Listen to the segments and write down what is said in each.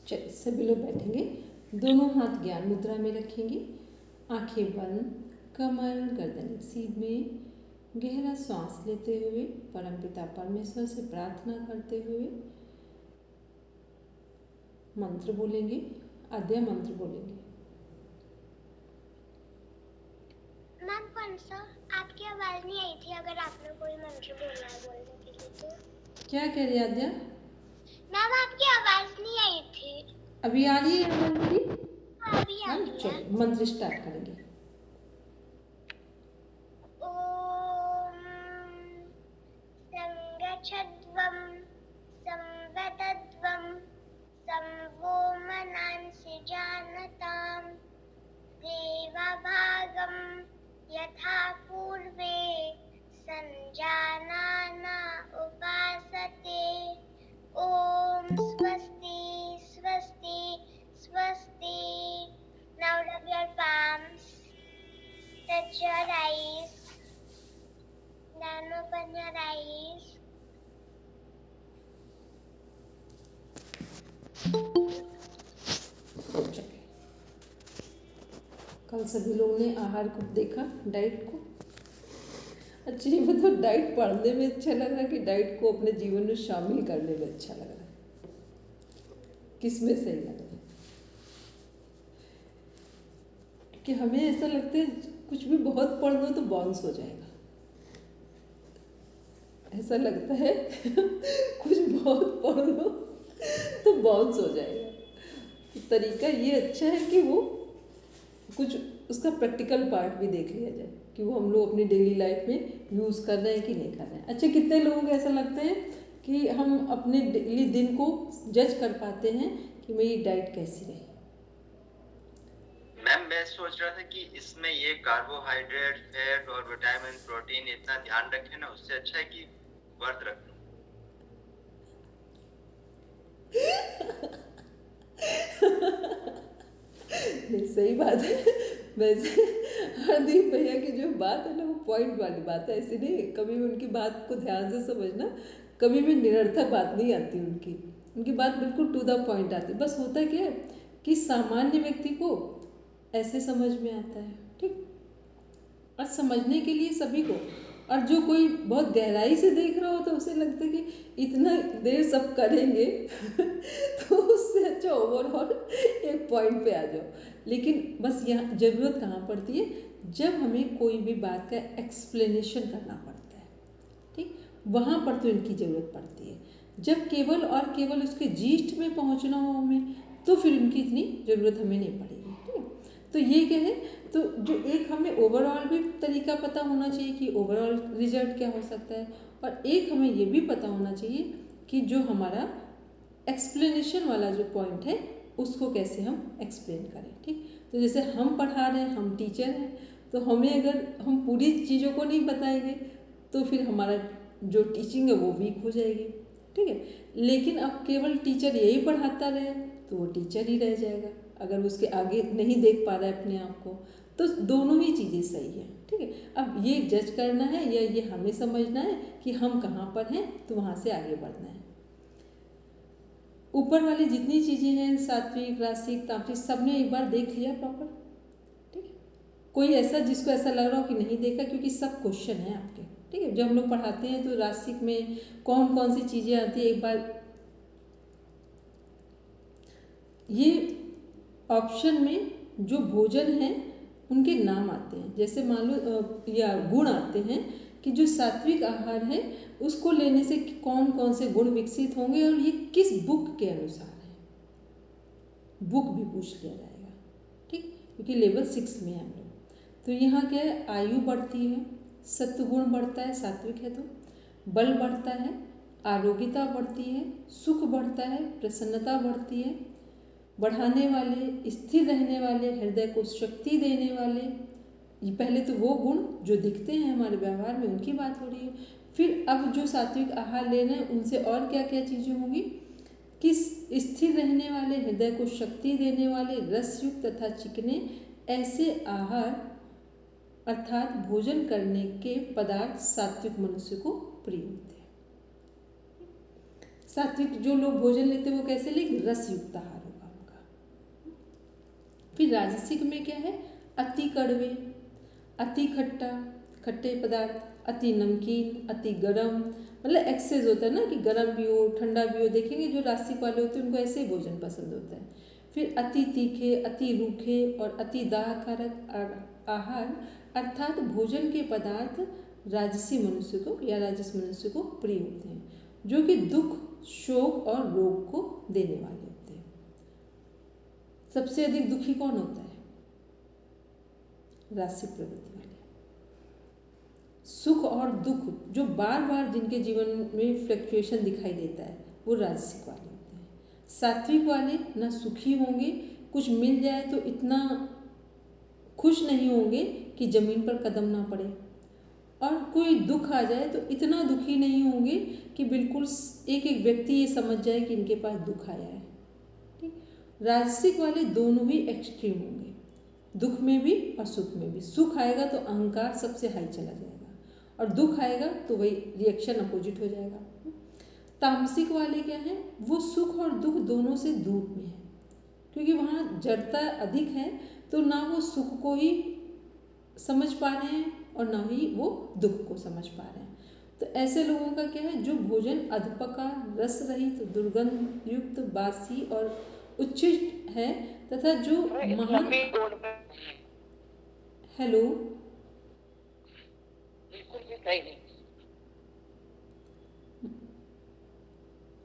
चलिए सभी लोग बैठेंगे, दोनों हाथ ज्ञान मुद्रा में रखेंगे, आंखें बंद, कमर गर्दन एक सीध में, गहरा श्वास लेते हुए परमपिता परमेश्वर से प्रार्थना करते हुए मंत्र बोलेंगे। आद्या मंत्र बोलेंगे। मैम कौन सा? आपकी आवाज नहीं आई थी। अगर आपने कोई मंत्र बोलना है बोलने के लिए तो। क्या कह रही है आद्या? मैम आपकी आवाज नहीं आई थी। अभी आ रही है आवाज मेरी? अभी आ हाँ रही है। चलिए मंत्र स्टार्ट करेंगे। ओम संगच्छध्वं संवदध्वं संवो मनांसि जानतां देवभागं यथा पूर्वे संजानाना उपासते। ओम स्वस्ति स्वस्ति स्वस्ति। Now rub your palms, touch your eyes, then open your eyes. चलिए, कल सभी लोगों ने आहार को देखा, डाइट को। एक्चुअली मतलब डाइट पढ़ने में अच्छा लग रहा है कि डाइट को अपने जीवन में शामिल करने में अच्छा लग रहा है? किस में सही लग रहा है? कि हमें ऐसा लगता है कुछ भी बहुत पढ़ लो तो बाउंस हो जाएगा, ऐसा लगता है कुछ बहुत पढ़ लो तो बाउंस हो जाएगा। तो तरीका ये अच्छा है कि वो कुछ उसका प्रैक्टिकल पार्ट भी देख लिया जाए कि वो हम लोग अपनी डेली लाइफ में यूज़ कर रहे हैं कि नहीं कर रहे हैं। अच्छा, कितने लोगों को ऐसा लगता है कि हम अपने डेली दिन को जज कर पाते हैं कि मेरी डाइट कैसी रही? मैम मैं सोच रहा था कि इसमें ये कार्बोहाइड्रेट, फैट और विटामिन, प्रोटीन इतना ध्यान रखें ना, उससे अच्छा है कि व्रत रख लूं। नहीं, सही बात है। वैसे हरदीप भैया की जो बात है ना वो पॉइंट वाली बात है, ऐसे नहीं कभी भी उनकी बात को ध्यान से समझना, कभी भी निरर्थक बात नहीं आती उनकी बात बिल्कुल टू द पॉइंट आती। बस होता क्या है कि सामान्य व्यक्ति को ऐसे समझ में आता है, ठीक, और समझने के लिए सभी को, और जो कोई बहुत गहराई से देख रहा हो तो उसे लगता है कि इतना देर सब करेंगे तो उससे अच्छा ओवरऑल एक पॉइंट पे आ जाओ। लेकिन बस यहाँ ज़रूरत कहाँ पड़ती है, जब हमें कोई भी बात का एक्सप्लेनेशन करना पड़ता है, ठीक, वहाँ पर तो इनकी ज़रूरत पड़ती है। जब केवल और केवल उसके जीस्ट में पहुँचना हो हमें, तो फिर इनकी इतनी ज़रूरत हमें नहीं पड़ेगी, ठीक है। तो ये क्या है, तो जो एक हमें ओवरऑल भी तरीका पता होना चाहिए कि ओवरऑल रिजल्ट क्या हो सकता है, और एक हमें ये भी पता होना चाहिए कि जो हमारा एक्सप्लेनेशन वाला जो पॉइंट है उसको कैसे हम एक्सप्लेन करें, ठीक। तो जैसे हम पढ़ा रहे हैं, हम टीचर हैं, तो हमें अगर हम पूरी चीज़ों को नहीं बताएंगे तो फिर हमारा जो टीचिंग है वो वीक हो जाएगी, ठीक है। लेकिन अब केवल टीचर यही पढ़ाता रहे तो वो टीचर ही रह जाएगा, अगर उसके आगे नहीं देख पा रहा है अपने आप को। तो दोनों ही चीज़ें सही है, ठीक है। अब ये जज करना है या ये हमें समझना है कि हम कहाँ पर हैं, तो वहाँ से आगे बढ़ना है। ऊपर वाली जितनी चीज़ें हैं, सात्विक, रासिक, तामसिक, सब ने एक बार देख लिया प्रॉपर, ठीक है। कोई ऐसा जिसको ऐसा लग रहा हो कि नहीं देखा, क्योंकि सब क्वेश्चन है आपके, ठीक है। जब हम लोग पढ़ाते हैं तो रासिक में कौन कौन सी चीज़ें आती है, एक बार ये ऑप्शन में जो भोजन है उनके नाम आते हैं, जैसे मान लो या गुण आते हैं कि जो सात्विक आहार है उसको लेने से कौन कौन से गुण विकसित होंगे और ये किस बुक के अनुसार है, बुक भी पूछ लिया जाएगा, ठीक, क्योंकि लेवल 6 में है हम लोग। तो यहाँ क्या है, आयु बढ़ती है, सत्वगुण बढ़ता है, सात्विक है तो बल बढ़ता है, आरोग्यता बढ़ती है, सुख बढ़ता है, प्रसन्नता बढ़ती है, बढ़ाने वाले, स्थिर रहने वाले, हृदय को शक्ति देने वाले, ये पहले तो वो गुण जो दिखते हैं हमारे व्यवहार में उनकी बात हो रही है। फिर अब जो सात्विक आहार लेना है उनसे और क्या क्या चीज़ें होंगी, किस स्थिर रहने वाले, हृदय को शक्ति देने वाले, रसयुक्त तथा चिकने ऐसे आहार अर्थात भोजन करने के पदार्थ सात्विक मनुष्य को प्रिय होते हैं। सात्विक जो लोग भोजन लेते हैं वो कैसे लेंगे, रसयुक्त आहार होगा, फिर राजसिक में क्या है, अति कड़वे, अति खट्टा, खट्टे पदार्थ, अति नमकीन, अति गरम, मतलब एक्सेस होता है ना कि गरम भी हो ठंडा भी हो। देखेंगे जो राजसिक वाले होते हैं उनको ऐसे ही भोजन पसंद होता है। फिर अति तीखे, अति रूखे और अति दाहकारक आहार अर्थात भोजन के पदार्थ राजसी मनुष्य को या राजस मनुष्य को प्रिय होते हैं, जो कि दुख, शोक और रोग को देने वाले होते हैं। सबसे अधिक दुखी कौन होता है? राजसिक प्रवृत्ति वाले। सुख और दुख जो बार बार जिनके जीवन में फ्लक्चुएशन दिखाई देता है वो राजसिक वाले होते हैं। सात्विक वाले ना सुखी होंगे, कुछ मिल जाए तो इतना खुश नहीं होंगे कि जमीन पर कदम ना पड़े, और कोई दुख आ जाए तो इतना दुखी नहीं होंगे कि बिल्कुल एक एक व्यक्ति ये समझ जाए कि इनके पास दुख आया है। ठीक, राजसिक वाले दोनों ही एक्सट्रीम होंगे, दुख में भी और सुख में भी। सुख आएगा तो अहंकार सबसे हाई चला जाएगा और दुख आएगा तो वही रिएक्शन अपोजिट हो जाएगा। तामसिक वाले क्या है, वो सुख और दुख दोनों से दूर में है, क्योंकि वहाँ जड़ता अधिक है, तो ना वो सुख को ही समझ पा रहे हैं और ना ही वो दुख को समझ पा रहे हैं। तो ऐसे लोगों का क्या है, जो भोजन अधपका, रस रहित, दुर्गंध युक्त, बासी और उच्छिष्ट है तथा जो महान हेलो बिल्कुल भी सही नहीं।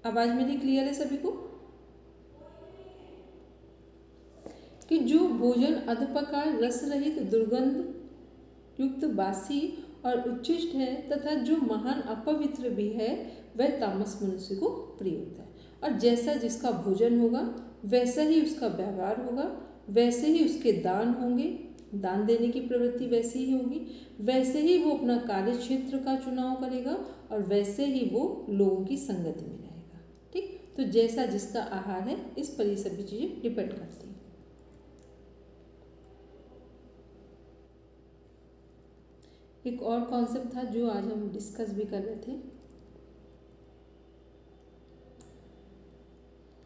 आवाज मेरी क्लियर है सभी को? कि जो भोजन अधपका, रस रहित, दुर्गंध युक्त, बासी और उच्छिष्ट है तथा जो महान अपवित्र भी है वह तामस मनुष्य को प्रिय होता है। और जैसा जिसका भोजन होगा वैसा ही उसका व्यवहार होगा, वैसे ही उसके दान होंगे, दान देने की प्रवृत्ति वैसी ही होगी, वैसे ही वो अपना कार्य क्षेत्र का चुनाव करेगा और वैसे ही वो लोगों की संगति में रहेगा। ठीक, तो जैसा जिसका आहार है इस पर ये सभी चीज़ें डिपेंड करती हैं। एक और कॉन्सेप्ट था जो आज हम डिस्कस भी कर रहे थे,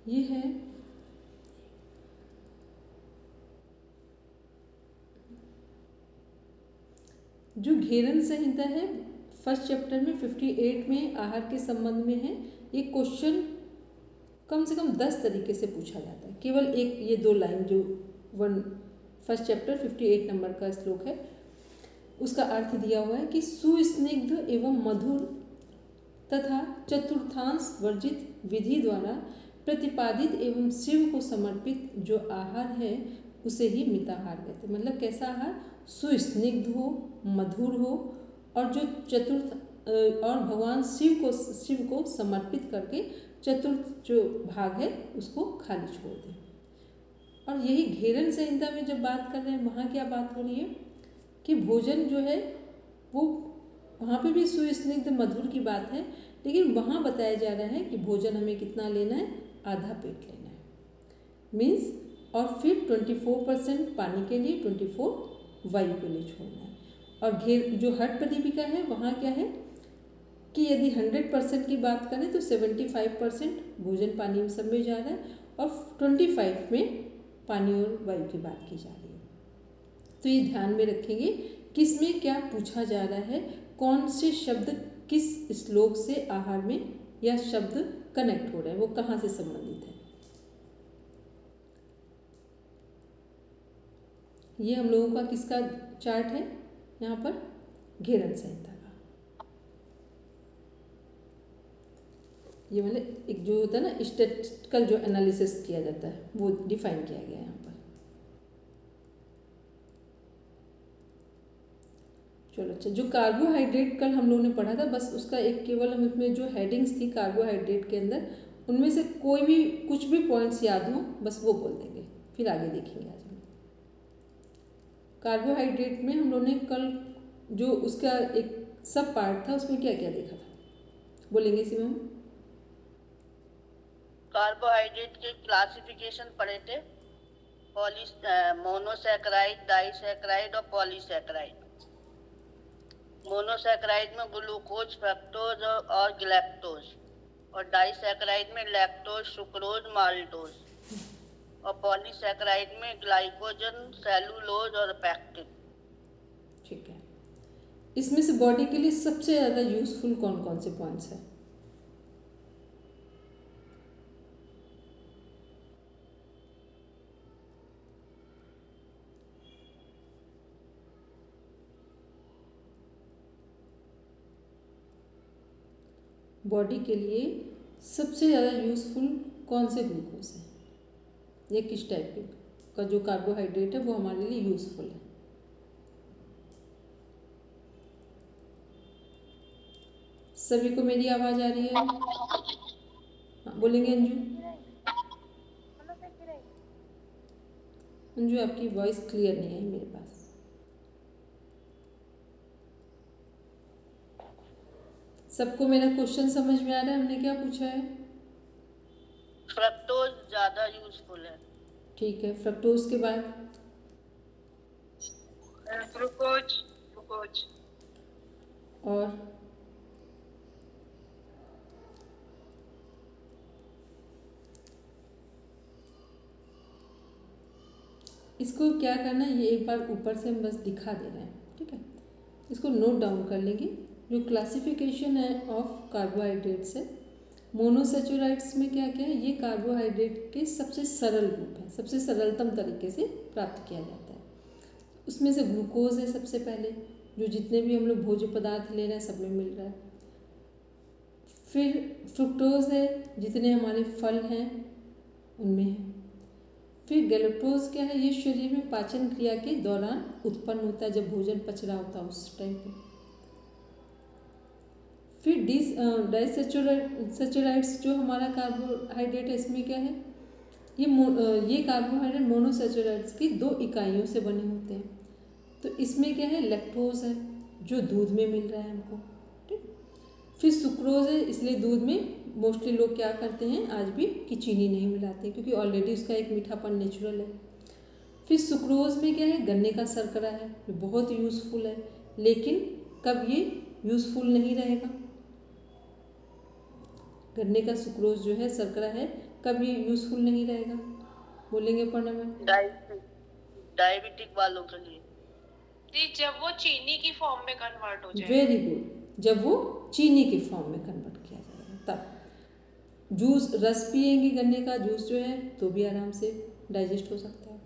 ये है जो घेरन संहिता है, फर्स्ट चैप्टर में 58 में आहार के संबंध में है। ये क्वेश्चन कम से कम 10 तरीके से पूछा जाता है, केवल एक ये 2 लाइन जो फर्स्ट चैप्टर 58 नंबर का श्लोक है उसका अर्थ दिया हुआ है कि सुस्निग्ध एवं मधुर तथा चतुर्थांश वर्जित विधि द्वारा प्रतिपादित एवं शिव को समर्पित जो आहार है उसे ही मिताहार कहते हैं। मतलब कैसा आहार? सुस्निग्ध हो, मधुर हो और जो चतुर्थ और भगवान शिव को समर्पित करके चतुर्थ जो भाग है उसको खाली छोड़ दें। और यही घेरन संहिता में जब बात कर रहे हैं वहाँ क्या बात हो रही है कि भोजन जो है वो वहाँ पे भी सुस्निग्ध मधुर की बात है, लेकिन वहाँ बताया जा रहा है कि भोजन हमें कितना लेना है? आधा पेट लेना है, मीन्स, और फिर 24% पानी के लिए, 24 वायु के लिए छोड़ना है। और जो हठ प्रदीपिका है वहाँ क्या है कि यदि 100% की बात करें तो 75% भोजन पानी में सब में जा रहा है और 25 में पानी और वायु की बात की जा रही है। तो ये ध्यान में रखेंगे किसमें क्या पूछा जा रहा है, कौन से शब्द किस श्लोक से आहार में या शब्द कनेक्ट हो रहे हैं, वो कहाँ से संबंधित है। ये हम लोगों का किसका चार्ट है यहाँ पर? घेरन संहिता का। ये मतलब एक जो होता है ना स्टैटिस्टिकल जो एनालिसिस किया जाता है वो डिफाइन किया गया है यहाँ पर। चलो अच्छा, जो कार्बोहाइड्रेट कल हम लोगों ने पढ़ा था बस उसका एक केवल हम इसमें जो हेडिंग्स थी कार्बोहाइड्रेट के अंदर उनमें से कोई भी कुछ भी पॉइंट्स याद हो बस वो बोल देंगे, फिर आगे देखेंगे आज हम। कार्बोहाइड्रेट में हम लोगों ने कल जो उसका एक सब पार्ट था उसमें क्या क्या देखा था, बोलेंगे इसी में हम? कार्बोहाइड्रेट के क्लासिफिकेशन पढ़े थे, मोनोसैकेराइड, डाइसैकेराइड और पॉलीसैकेराइड। मोनोसैकेराइड में ग्लूकोज, फ्रक्टोज और ग्लैक्टोज, और डाइसैकेराइड में लैक्टोज, सुक्रोज, माल्टोज। और पॉलीसैकेराइड में ग्लाइकोजन, सेलुलोज और पैक्टिन। ठीक है, इसमें से बॉडी के लिए सबसे ज़्यादा यूजफुल कौन कौन से पॉइंट्स हैं? बॉडी के लिए सबसे ज़्यादा यूजफुल कौन से ग्लूकोज है या किस टाइप का जो कार्बोहाइड्रेट है वो हमारे लिए यूजफुल है? सभी को मेरी आवाज़ आ रही है? हाँ, बोलेंगे अंजू? अंजू, आपकी वॉइस क्लियर नहीं है मेरे पास। सबको मेरा क्वेश्चन समझ में आ रहा है? हमने क्या पूछा है? फ्रक्टोज ज्यादा यूजफुल है। ठीक है, फ्रक्टोज के बाद ग्लूकोज और इसको क्या करना है, ये एक बार ऊपर से हम बस दिखा दे रहे हैं, ठीक है? इसको नोट डाउन कर लेंगे। जो क्लासिफिकेशन है ऑफ कार्बोहाइड्रेट्स है, मोनोसेचुराइड्स में क्या क्या है, ये कार्बोहाइड्रेट के सबसे सरल रूप है, सबसे सरलतम तरीके से प्राप्त किया जाता है। उसमें से ग्लूकोज है सबसे पहले, जो जितने भी हम लोग भोज्य पदार्थ ले रहे हैं सब में मिल रहा है। फिर फ्रुक्टोज है, जितने हमारे फल हैं उनमें है। फिर गैलेक्टोज क्या है, ये शरीर में पाचन क्रिया के दौरान उत्पन्न होता है, जब भोजन पच रहा होता है उस टाइम पे। फिर डाइसेचुराइड्स जो हमारा कार्बोहाइड्रेट है, इसमें क्या है, ये कार्बोहाइड्रेट मोनोसेचुराइड्स की 2 इकाइयों से बने होते हैं। तो इसमें क्या है, लैक्टोज है जो दूध में मिल रहा है हमको, ठीक। फिर सुक्रोज है, इसलिए दूध में मोस्टली लोग क्या करते हैं आज भी कि चीनी नहीं मिलाते, क्योंकि ऑलरेडी उसका एक मीठापन नेचुरल है। फिर सुक्रोज में क्या है, गन्ने का शर्करा है जो बहुत यूज़फुल है, लेकिन कब ये यूज़फुल नहीं रहेगा? गन्ने का सुक्रोज जो है, शर्करा है, कब ये यूज़फुल नहीं रहेगा? बोलेंगे पढ़ना में? डायबिटिक वालों के लिए। जब वो चीनी की फॉर्म में कन्वर्ट हो जाए। वेरी गुड, जब वो चीनी के फॉर्म में कन्वर्ट किया जाएगा तब। जूस, रस पिएंगे गन्ने का जूस जो है तो भी आराम से डाइजेस्ट हो सकता है।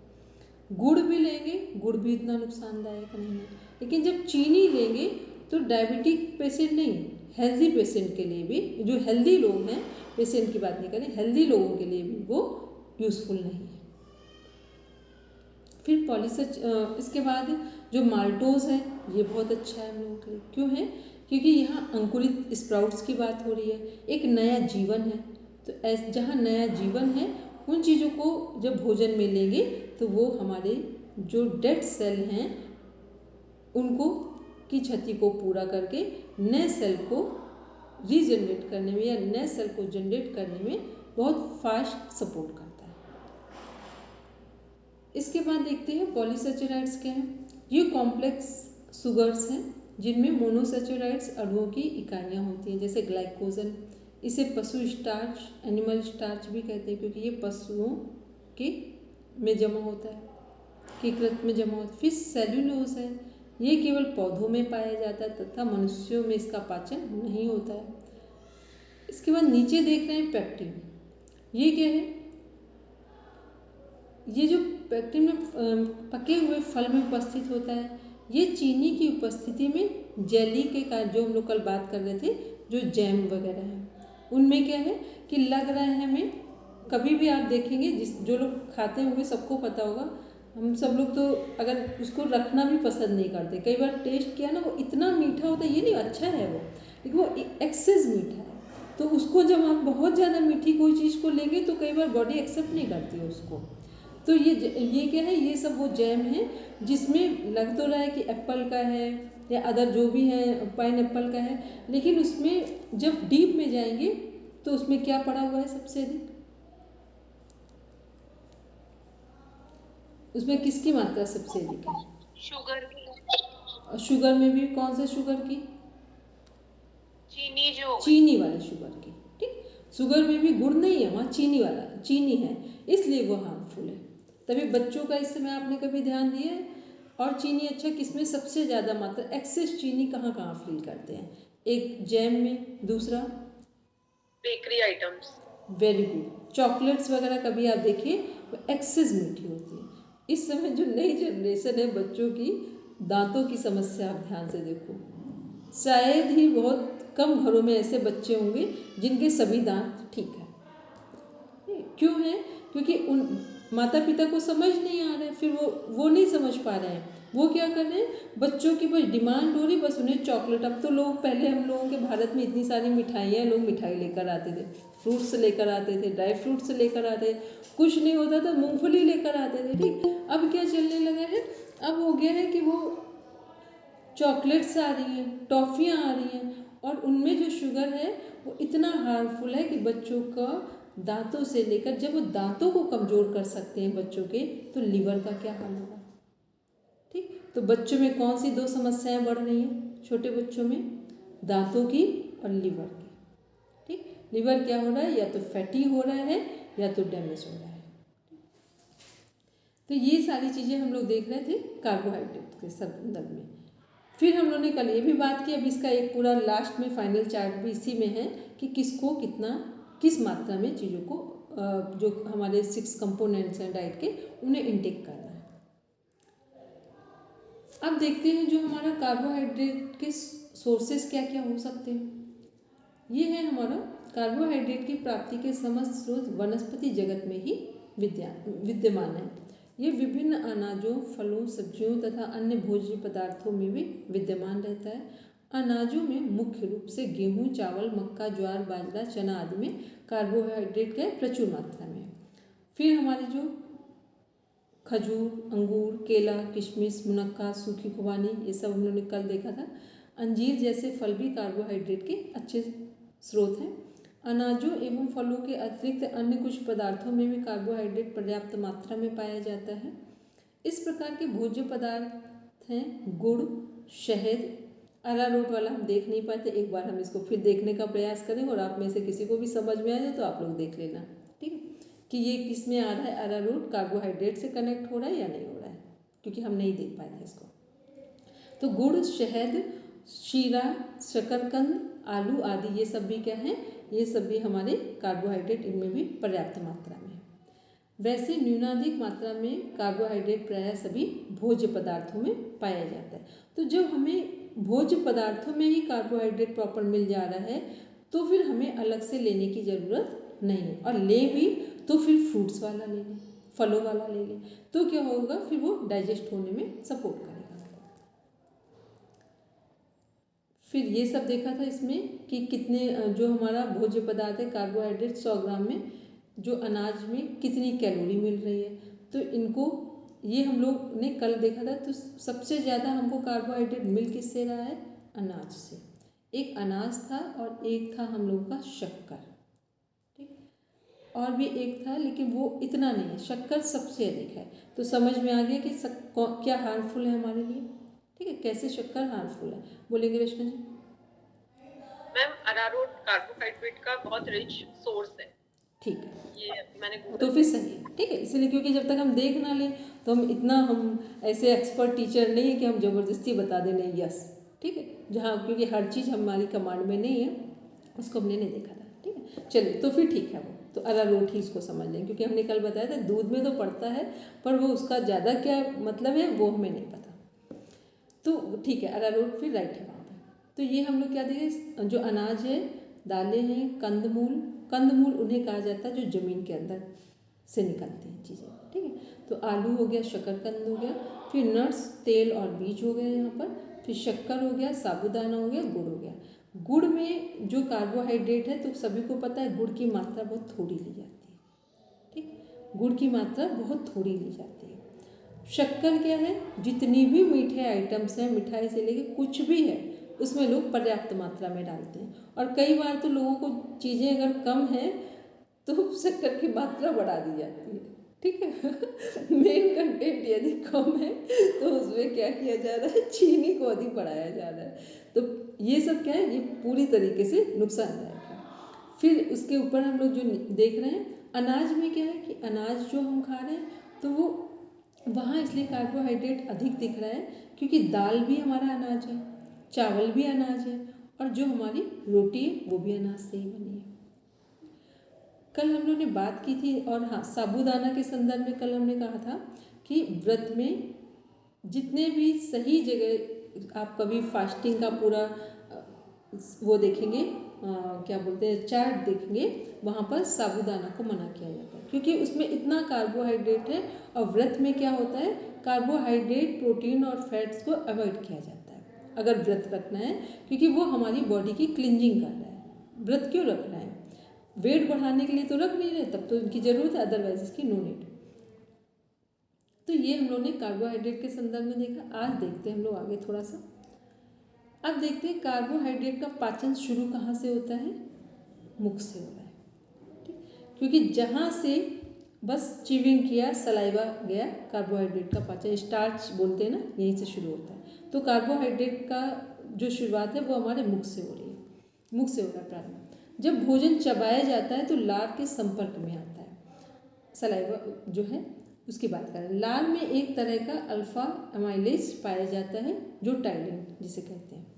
गुड़ भी लेंगे, गुड़ भी इतना नुकसानदायक नहीं है, लेकिन जब चीनी लेंगे तो डायबिटिक पेशेंट नहीं, हेल्दी पेशेंट के लिए भी, जो हेल्दी लोग हैं, पेशेंट की बात नहीं करें, हेल्दी लोगों के लिए भी वो यूज़फुल नहीं है। फिर इसके बाद जो माल्टोज है, ये बहुत अच्छा है हम लोगों के लिए। क्यों है? क्योंकि यहाँ अंकुरित स्प्राउट्स की बात हो रही है, एक नया जीवन है। तो जहाँ नया जीवन है, उन चीज़ों को जब भोजन में लेंगे तो वो हमारे जो डेड सेल हैं उनको की क्षति को पूरा करके नए सेल को रीजनरेट करने में या नए सेल को जनरेट करने में बहुत फास्ट सपोर्ट करता है। इसके बाद देखते हैं पॉलीसेचुराइड्स क्या हैं। ये कॉम्प्लेक्स शुगर्स हैं जिनमें मोनोसेचुराइड्स अणुओं की इकाइयाँ होती हैं, जैसे ग्लाइकोजन। इसे पशु स्टार्च, एनिमल स्टार्च भी कहते हैं, क्योंकि ये पशुओं के में जमा होता है, कीकृत में जमा होता है। फिर सेल्यूलोज है, ये केवल पौधों में पाया जाता है तथा मनुष्यों में इसका पाचन नहीं होता है। इसके बाद नीचे देख रहे हैं पेक्टिन। ये क्या है? ये जो पेक्टिन में पके हुए फल में उपस्थित होता है, ये चीनी की उपस्थिति में जेली के कारण, जो हम लोग कल बात कर रहे थे, जो जैम वगैरह है, उनमें क्या है कि लग रहा है हमें, कभी भी आप देखेंगे, जो लोग खाते होंगे सबको पता होगा, हम सब लोग तो अगर उसको रखना भी पसंद नहीं करते, कई बार टेस्ट किया ना, वो इतना मीठा होता है, ये नहीं अच्छा है वो, लेकिन वो एक्सेस मीठा है। तो उसको जब आप बहुत ज़्यादा मीठी कोई चीज़ को लेंगे तो कई बार बॉडी एक्सेप्ट नहीं करती है उसको। तो ये क्या है, ये सब वो जैम है जिसमें लग तो रहा है कि एप्पल का है या अदर जो भी है, पाइन एप्पल का है, लेकिन उसमें जब डीप में जाएंगे तो उसमें क्या पड़ा हुआ है सबसे अधिक? उसमें किसकी मात्रा सबसे अधिक है? शुगर की। और शुगर में भी कौन से शुगर की? चीनी जो चीनी वाले शुगर की, ठीक। शुगर में भी गुड़ नहीं है, वहाँ चीनी है, इसलिए वो हार्मफुल है। तभी बच्चों का इस समय आपने कभी ध्यान दिया है? और चीनी अच्छा किसमें सबसे ज़्यादा मात्रा, एक्सेस चीनी कहाँ कहाँ फील करते हैं? एक जैम में, दूसरा bakery items. Very good, chocolates वगैरह कभी आप देखिए वो एक्सेस मीठी होती है। इस समय जो नई जनरेशन है बच्चों की, दांतों की समस्या आप ध्यान से देखो, शायद ही बहुत कम घरों में ऐसे बच्चे होंगे जिनके सभी दांत ठीक है। क्यों है? क्योंकि उन माता पिता को समझ नहीं आ रहा है, फिर वो नहीं समझ पा रहे हैं। वो क्या कर रहे हैं, बच्चों की बस डिमांड हो रही, बस उन्हें चॉकलेट। अब तो लोग, पहले हम लोगों के भारत में इतनी सारी मिठाइयाँ, लोग मिठाई लेकर आते थे, फ्रूट्स लेकर आते थे, ड्राई फ्रूट्स लेकर आते थे, कुछ नहीं होता था मूंगफली लेकर आते थे, ठीक। अब क्या चलने लगा है, अब हो गया है कि वो चॉकलेट्स आ रही हैं, टॉफ़ियाँ आ रही हैं, और उनमें जो शुगर है वो इतना हार्मफुल है कि बच्चों का दांतों से लेकर, जब वो दांतों को कमज़ोर कर सकते हैं बच्चों के, तो लिवर का क्या हाल होगा, ठीक। तो बच्चों में कौन सी दो समस्याएं बढ़ रही हैं छोटे बच्चों में? दांतों की और लिवर की, ठीक। लिवर क्या हो रहा है, या तो फैटी हो रहा है या तो डैमेज हो रहा है। तो ये सारी चीज़ें हम लोग देख रहे थे कार्बोहाइड्रेट के संदर्भ में। फिर हम लोगों ने कल ये भी बात की, अब इसका एक पूरा लास्ट में फाइनल चार्ट भी इसी में है कि किसको कितना, किस मात्रा में चीज़ों को, जो हमारे 6 कंपोनेंट्स हैं डाइट के, उन्हें इनटेक करना है। अब देखते हैं जो हमारा कार्बोहाइड्रेट के सोर्सेस क्या क्या हो सकते हैं। ये है हमारा कार्बोहाइड्रेट की प्राप्ति के समस्त स्रोत वनस्पति जगत में ही विद्यमान है। ये विभिन्न अनाजों, फलों, सब्जियों तथा अन्य भोज्य पदार्थों में भी विद्यमान रहता है। अनाजों में मुख्य रूप से गेहूं, चावल, मक्का, ज्वार, बाजरा, चना आदि में कार्बोहाइड्रेट का प्रचुर मात्रा में। फिर हमारे जो खजूर, अंगूर, केला, किशमिश, मुनक्का, सूखी खुबानी, ये सब हम लोगों ने कल देखा था। अंजीर जैसे फल भी कार्बोहाइड्रेट के अच्छे स्रोत हैं। अनाजों एवं फलों के अतिरिक्त अन्य कुछ पदार्थों में भी कार्बोहाइड्रेट पर्याप्त मात्रा में पाया जाता है। इस प्रकार के भोज्य पदार्थ हैं गुड़, शहद, अरारोट वाला हम देख नहीं पाते, एक बार हम इसको फिर देखने का प्रयास करें, और आप में से किसी को भी समझ में आ जाए तो आप लोग देख लेना, ठीक है, कि ये किस में आ रहा है। अरारोट कार्बोहाइड्रेट से कनेक्ट हो रहा है या नहीं हो रहा है, क्योंकि हम नहीं देख पाए थे इसको। तो गुड़, शहद, शीरा, शकरकंद, आलू आदि ये सब भी क्या हैं, ये सब भी हमारे कार्बोहाइड्रेट, इनमें भी पर्याप्त मात्रा में है। वैसे न्यूनाधिक मात्रा में कार्बोहाइड्रेट प्रायः सभी भोज्य पदार्थों में पाया जाता है। तो जब हमें भोज्य पदार्थों में ही कार्बोहाइड्रेट प्रॉपर मिल जा रहा है, तो फिर हमें अलग से लेने की ज़रूरत नहीं है, और ले भी तो फिर फ्रूट्स वाला ले लें, फलों वाला ले लें, तो क्या होगा, फिर वो डाइजेस्ट होने में सपोर्ट करेगा। फिर ये सब देखा था इसमें कि कितने, जो हमारा भोज्य पदार्थ है कार्बोहाइड्रेट, 100 ग्राम में जो अनाज में कितनी कैलोरी मिल रही है, तो इनको ये हम लोग ने कल देखा था। तो सबसे ज़्यादा हमको कार्बोहाइड्रेट मिल किससे रहा है? अनाज से। एक अनाज था और एक था हम लोगों का शक्कर, ठीक, और भी एक था, लेकिन वो इतना नहीं है, शक्कर सबसे अधिक है। तो समझ में आ गया कि क्या हार्मफुल है हमारे लिए, ठीक है, कैसे शक्कर हार्मफुल है, बोलेंगे रचना जी? मैम अरारोट कार्बोहाइड्रेट का बहुत रिच सोर्स है, ठीक है, ये मैंने तो फिर सही है, ठीक है। इसलिए क्योंकि जब तक हम देख ना लें तो हम ऐसे एक्सपर्ट टीचर नहीं है कि हम ज़बरदस्ती बता दें नहीं यस, ठीक है, जहाँ क्योंकि हर चीज़ हमारी कमांड में नहीं है, उसको हमने नहीं देखा था, ठीक है। चलिए, तो फिर ठीक है, वो तो अरारोट ही इसको समझ लें, क्योंकि हमने कल बताया था दूध में तो पड़ता है, पर वो उसका ज़्यादा क्या मतलब है वो हमें नहीं पता। तो ठीक है, अरारोट फिर राइट है वहाँ पर। तो ये हम लोग क्या देखें, जो अनाज है, दालें हैं, कंदमूल उन्हें कहा जाता है जो ज़मीन के अंदर से निकलती हैं चीज़ें, ठीक है। तो आलू हो गया, शकरकंद हो गया, फिर नट्स, तेल और बीज हो गए यहाँ पर, फिर शक्कर हो गया, साबूदाना हो गया, गुड़ हो गया। गुड़ में जो कार्बोहाइड्रेट है, तो सभी को पता है गुड़ की मात्रा बहुत थोड़ी ली जाती है, ठीक, गुड़ की मात्रा बहुत थोड़ी ली जाती है। शक्कर क्या है, जितनी भी मीठे आइटम्स हैं, मिठाई से लेके कुछ भी है, उसमें लोग पर्याप्त मात्रा में डालते हैं। और कई बार तो लोगों को चीज़ें अगर कम हैं तो शक्कर की मात्रा बढ़ा दी जाती है, ठीक है। मेन कंटेंट यदि कम है तो उसमें क्या किया जा रहा है, चीनी को अधिक बढ़ाया जा रहा है। तो ये सब क्या है, ये पूरी तरीके से नुकसानदायक है। फिर उसके ऊपर हम लोग जो देख रहे हैं अनाज में क्या है कि अनाज जो हम खा रहे हैं तो वो वहाँ इसलिए कार्बोहाइड्रेट अधिक दिख रहा है क्योंकि दाल भी हमारा अनाज है, चावल भी अनाज है, और जो हमारी रोटी है वो भी अनाज से ही बनी है। कल हम लोग ने बात की थी, और हाँ, साबूदाना के संदर्भ में कल हमने कहा था कि व्रत में जितने भी सही जगह आप कभी फास्टिंग का पूरा वो देखेंगे, क्या बोलते हैं, चार्ट देखेंगे, वहाँ पर साबूदाना को मना किया जाता है क्योंकि उसमें इतना कार्बोहाइड्रेट है। और व्रत में क्या होता है, कार्बोहाइड्रेट, प्रोटीन और फैट्स को अवॉइड किया जाता है अगर व्रत रखना है, क्योंकि वो हमारी बॉडी की क्लिनजिंग कर रहा है। व्रत क्यों रख रहा है? वेट बढ़ाने के लिए तो रख नहीं रहे, तब तो इनकी ज़रूरत है, अदरवाइज इसकी नो नीड। तो ये हम लोग ने कार्बोहाइड्रेट के संदर्भ में देखा। आज देखते हैं हम लोग आगे थोड़ा सा। अब देखते हैं कार्बोहाइड्रेट का पाचन शुरू कहाँ से होता है? मुख से हो रहा है, ठीक, क्योंकि जहाँ से बस च्यूइंग किया, सलाइवा गया, कार्बोहाइड्रेट का पाचन, स्टार्च बोलते हैं ना, यहीं से शुरू होता है। तो कार्बोहाइड्रेट का जो शुरुआत है वो हमारे मुख से हो रही है, मुख से हो रहा है प्रारंभ। जब भोजन चबाया जाता है तो लार के संपर्क में आता है, सलाइवा जो है उसकी बात करें। लार में एक तरह का अल्फा अमाइलेज पाया जाता है जो टाइलिन जिसे कहते हैं।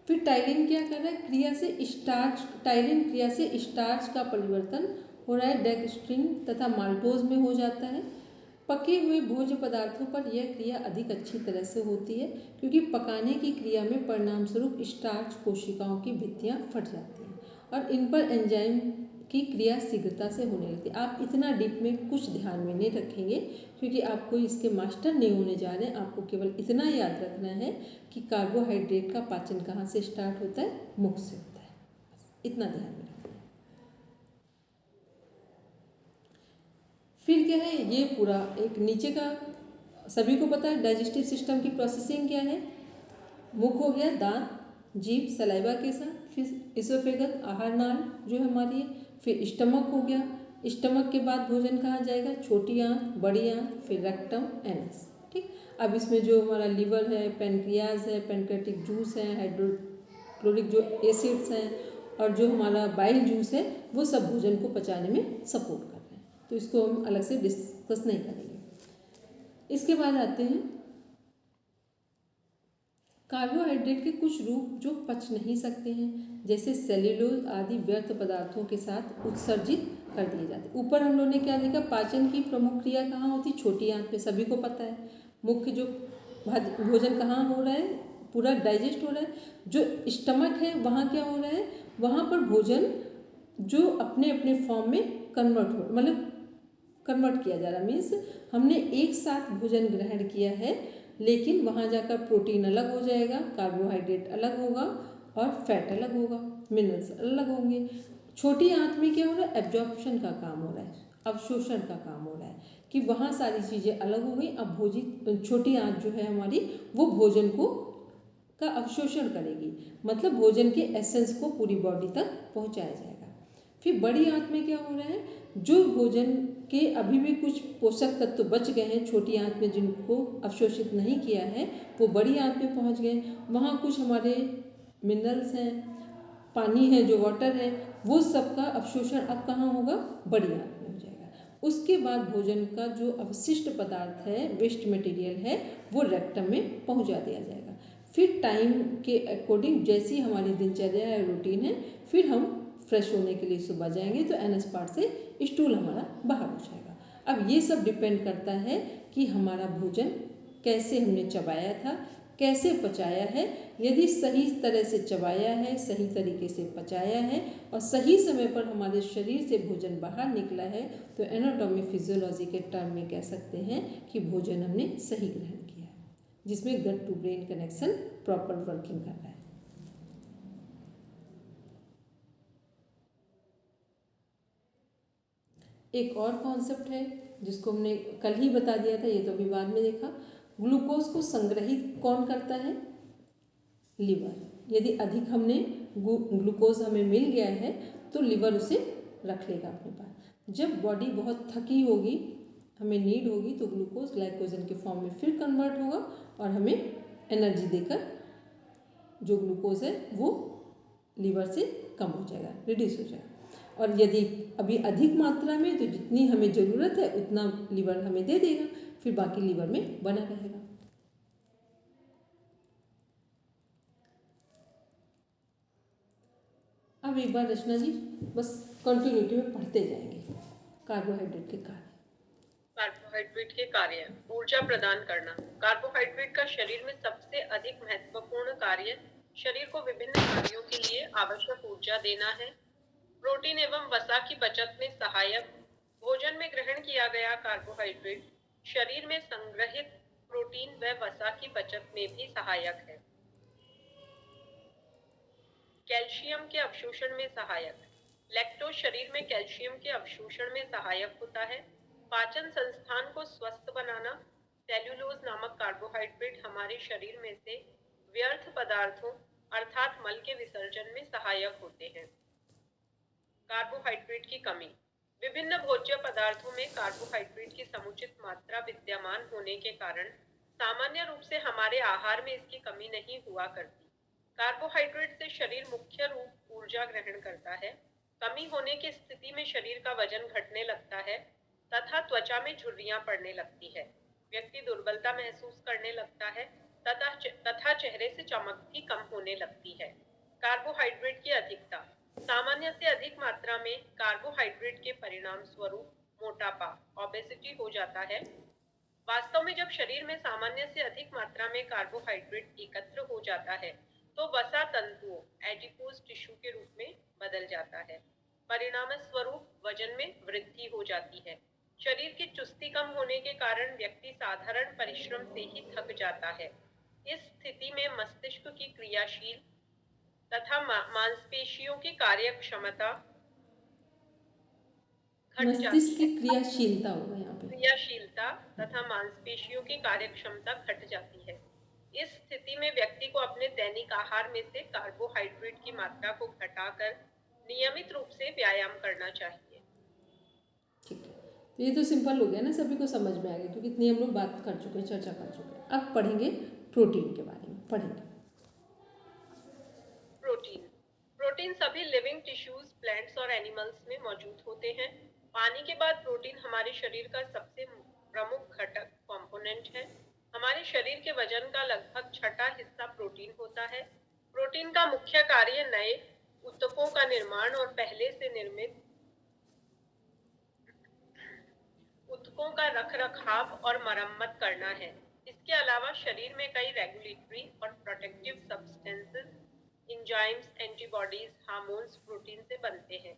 फिर टाइलिन क्या कर रहा है? क्रिया से स्टार्च, टाइलिन क्रिया से स्टार्च का परिवर्तन हो रहा है, डेक्स्ट्रिन तथा माल्टोज में हो जाता है। पके हुए भोज्य पदार्थों पर यह क्रिया अधिक अच्छी तरह से होती है क्योंकि पकाने की क्रिया में परिणाम स्वरूप स्टार्च कोशिकाओं की भित्तियाँ फट जाती हैं और इन पर एंजाइम की क्रिया शीघ्रता से होने लगती है। आप इतना डीप में कुछ ध्यान में नहीं रखेंगे क्योंकि आप कोई इसके मास्टर नहीं होने जा रहे हैं। आपको केवल इतना याद रखना है कि कार्बोहाइड्रेट का पाचन कहाँ से स्टार्ट होता है? मुख से होता है, इतना ध्यान में रखना है। फिर क्या है, ये पूरा एक नीचे का सभी को पता है डाइजेस्टिव सिस्टम की प्रोसेसिंग क्या है। मुख हो गया, दांत, जीभ, सलाइवा के साथ, फिर इसोफेगस आहार नाल जो हमारी है, फिर स्टमक हो गया। स्टमक के बाद भोजन कहाँ जाएगा? छोटी आंत, बड़ी आंत, फिर रेक्टम, एनस, ठीक। अब इसमें जो हमारा लीवर है, पेनक्रियाज है, पेनक्रेटिक जूस है, हाइड्रोक्लोरिक जो एसिड्स हैं, और जो हमारा बाइल जूस है, वो सब भोजन को पचाने में सपोर्ट कर रहे हैं। तो इसको हम अलग से डिस्कस नहीं करेंगे। इसके बाद आते हैं कार्बोहाइड्रेट के कुछ रूप जो पच नहीं सकते हैं, जैसे सेल्यूलोज आदि व्यर्थ पदार्थों के साथ उत्सर्जित कर दिए जाते हैं। ऊपर हम लोगों ने क्या देखा? पाचन की प्रमुख क्रिया कहाँ होती? छोटी आंत में, सभी को पता है। मुख्य जो भोजन कहाँ हो रहा है? पूरा डाइजेस्ट हो रहा है। जो स्टमक है वहाँ क्या हो रहा है? वहाँ पर भोजन जो अपने अपने फॉर्म में कन्वर्ट हो, मतलब कन्वर्ट किया जा रहा, मीन्स हमने एक साथ भोजन ग्रहण किया है, लेकिन वहाँ जाकर प्रोटीन अलग हो जाएगा, कार्बोहाइड्रेट अलग होगा और फैट अलग होगा, मिनरल्स अलग होंगे। छोटी आंत में क्या हो रहा है? एब्जॉर्प्शन का काम हो रहा है, अवशोषण का काम हो रहा है कि वहाँ सारी चीज़ें अलग हो गई। अब छोटी आंत जो है हमारी, वो भोजन को का अवशोषण करेगी, मतलब भोजन के एसेंस को पूरी बॉडी तक पहुँचाया जाएगा। फिर बड़ी आंत में क्या हो रहा है? जो भोजन के अभी भी कुछ पोषक तत्व बच गए हैं छोटी आंत में, जिनको अवशोषित नहीं किया है, वो बड़ी आंत में पहुंच गए। वहाँ कुछ हमारे मिनरल्स हैं, पानी है जो वाटर है, वो सबका अवशोषण अब कहाँ होगा? बड़ी आंत में हो जाएगा। उसके बाद भोजन का जो अवशिष्ट पदार्थ है, वेस्ट मटेरियल है, वो रेक्टम में पहुँचा दिया जाएगा। फिर टाइम के अकॉर्डिंग जैसी हमारी दिनचर्या है, रूटीन है, फिर हम फ्रेश होने के लिए सुबह जाएंगे तो एनएस पार्ट से स्टूल हमारा बाहर हो जाएगा। अब ये सब डिपेंड करता है कि हमारा भोजन कैसे हमने चबाया था, कैसे पचाया है। यदि सही तरह से चबाया है, सही तरीके से पचाया है और सही समय पर हमारे शरीर से भोजन बाहर निकला है, तो एनाटॉमी फिजियोलॉजी के टर्म में कह सकते हैं कि भोजन हमने सही ग्रहण किया है, जिसमें gut to brain connection proper working कर रहा है। एक और कॉन्सेप्ट है जिसको हमने कल ही बता दिया था, ये तो अभी बाद में देखा। ग्लूकोज को संग्रहित कौन करता है? लिवर। यदि अधिक हमने ग्लूकोज हमें मिल गया है तो लिवर उसे रख लेगा अपने पास। जब बॉडी बहुत थकी होगी, हमें नीड होगी, तो ग्लूकोज ग्लाइकोजन के फॉर्म में फिर कन्वर्ट होगा और हमें एनर्जी देकर जो ग्लूकोज है वो लिवर से कम हो जाएगा, रिड्यूस हो जाएगा। और यदि अभी अधिक मात्रा में तो जितनी हमें ज़रूरत है उतना लीवर हमें दे देगा, फिर बाकी लीवर में बना रहेगा। अब एक बार रचना जी बस कंटिन्यूटी में पढ़ते जाएंगे कार्बोहाइड्रेट के कार्य। कार्बोहाइड्रेट के कार्य। ऊर्जा प्रदान करना। कार्बोहाइड्रेट का शरीर में सबसे अधिक महत्वपूर्ण कार्य शरीर को विभिन्न कार्यों के लिए आवश्यक ऊर्जा देना है। प्रोटीन एवं वसा की बचत में सहायक। भोजन में ग्रहण किया गया कार्बोहाइड्रेट शरीर में संग्रहित प्रोटीन व वसा की बचत में भी सहायक है। कैल्शियम के अवशोषण में सहायक। लैक्टोज शरीर में कैल्शियम के अवशोषण में सहायक होता है। पाचन संस्थान को स्वस्थ बनाना। सेल्यूलोज नामक कार्बोहाइड्रेट हमारे शरीर में से व्यर्थ पदार्थों अर्थात मल के विसर्जन में सहायक होते हैं। कार्बोहाइड्रेट की कमी। विभिन्न भोज्य पदार्थों में कार्बोहाइड्रेट की समुचित मात्रा विद्यमान होने के कारण सामान्य रूप से हमारे आहार में इसकी कमी नहीं हुआ करती। कार्बोहाइड्रेट से शरीर मुख्य रूप ऊर्जा ग्रहण करता है। कमी होने की स्थिति में शरीर का वजन घटने लगता है तथा त्वचा में झुर्रियां पड़ने लगती है। व्यक्ति दुर्बलता महसूस करने लगता है तथा चेहरे से चमक भी कम होने लगती है। कार्बोहाइड्रेट की अधिकता। सामान्य से अधिक मात्रा में कार्बोहाइड्रेट के परिणाम स्वरूप मोटापा ओबेसिटी हो जाता है। वास्तव में जब शरीर में सामान्य से अधिक मात्रा में कार्बोहाइड्रेट एकत्र हो जाता है तो वसा तंतुओं एडिपोज टिश्यू के रूप में बदल जाता है। परिणाम स्वरूप वजन में वृद्धि हो जाती है। शरीर की चुस्ती कम होने के कारण व्यक्ति साधारण परिश्रम से ही थक जाता है। इस स्थिति में मस्तिष्क की क्रियाशील तथा मांसपेशियों की कार्यक्षमता घट जाती मस्तिष्क की है। क्रियाशीलता होगा यहाँ पे। क्रियाशीलता तथा मांसपेशियों की कार्यक्षमता घट जाती है। इस स्थिति में व्यक्ति को अपने दैनिक आहार में से कार्बोहाइड्रेट की मात्रा को घटाकर नियमित रूप से व्यायाम करना चाहिए। ठीक है, तो ये तो सिंपल हो गया ना, सभी को समझ में आ गया क्योंकि इतनी हम लोग बात कर चुके हैं, चर्चा कर चुके हैं। अब पढ़ेंगे प्रोटीन के बारे में पढ़ेंगे। प्रोटीन। प्रोटीन सभी लिविंग टिश्यूज प्लांट्स और एनिमल्स में मौजूद होते हैं। पानी के बाद प्रोटीन हमारे शरीर का सबसे प्रमुख घटक कंपोनेंट है। हमारे शरीर के वजन का लगभग छठा हिस्सा प्रोटीन होता है। प्रोटीन का मुख्य कार्य नए ऊतकों का निर्माण और पहले से निर्मित ऊतकों का रखरखाव और मरम्मत करना है। इसके अलावा शरीर में कई रेगुलेटरी और protective substances, enzymes, antibodies, hormones protein से बनते हैं।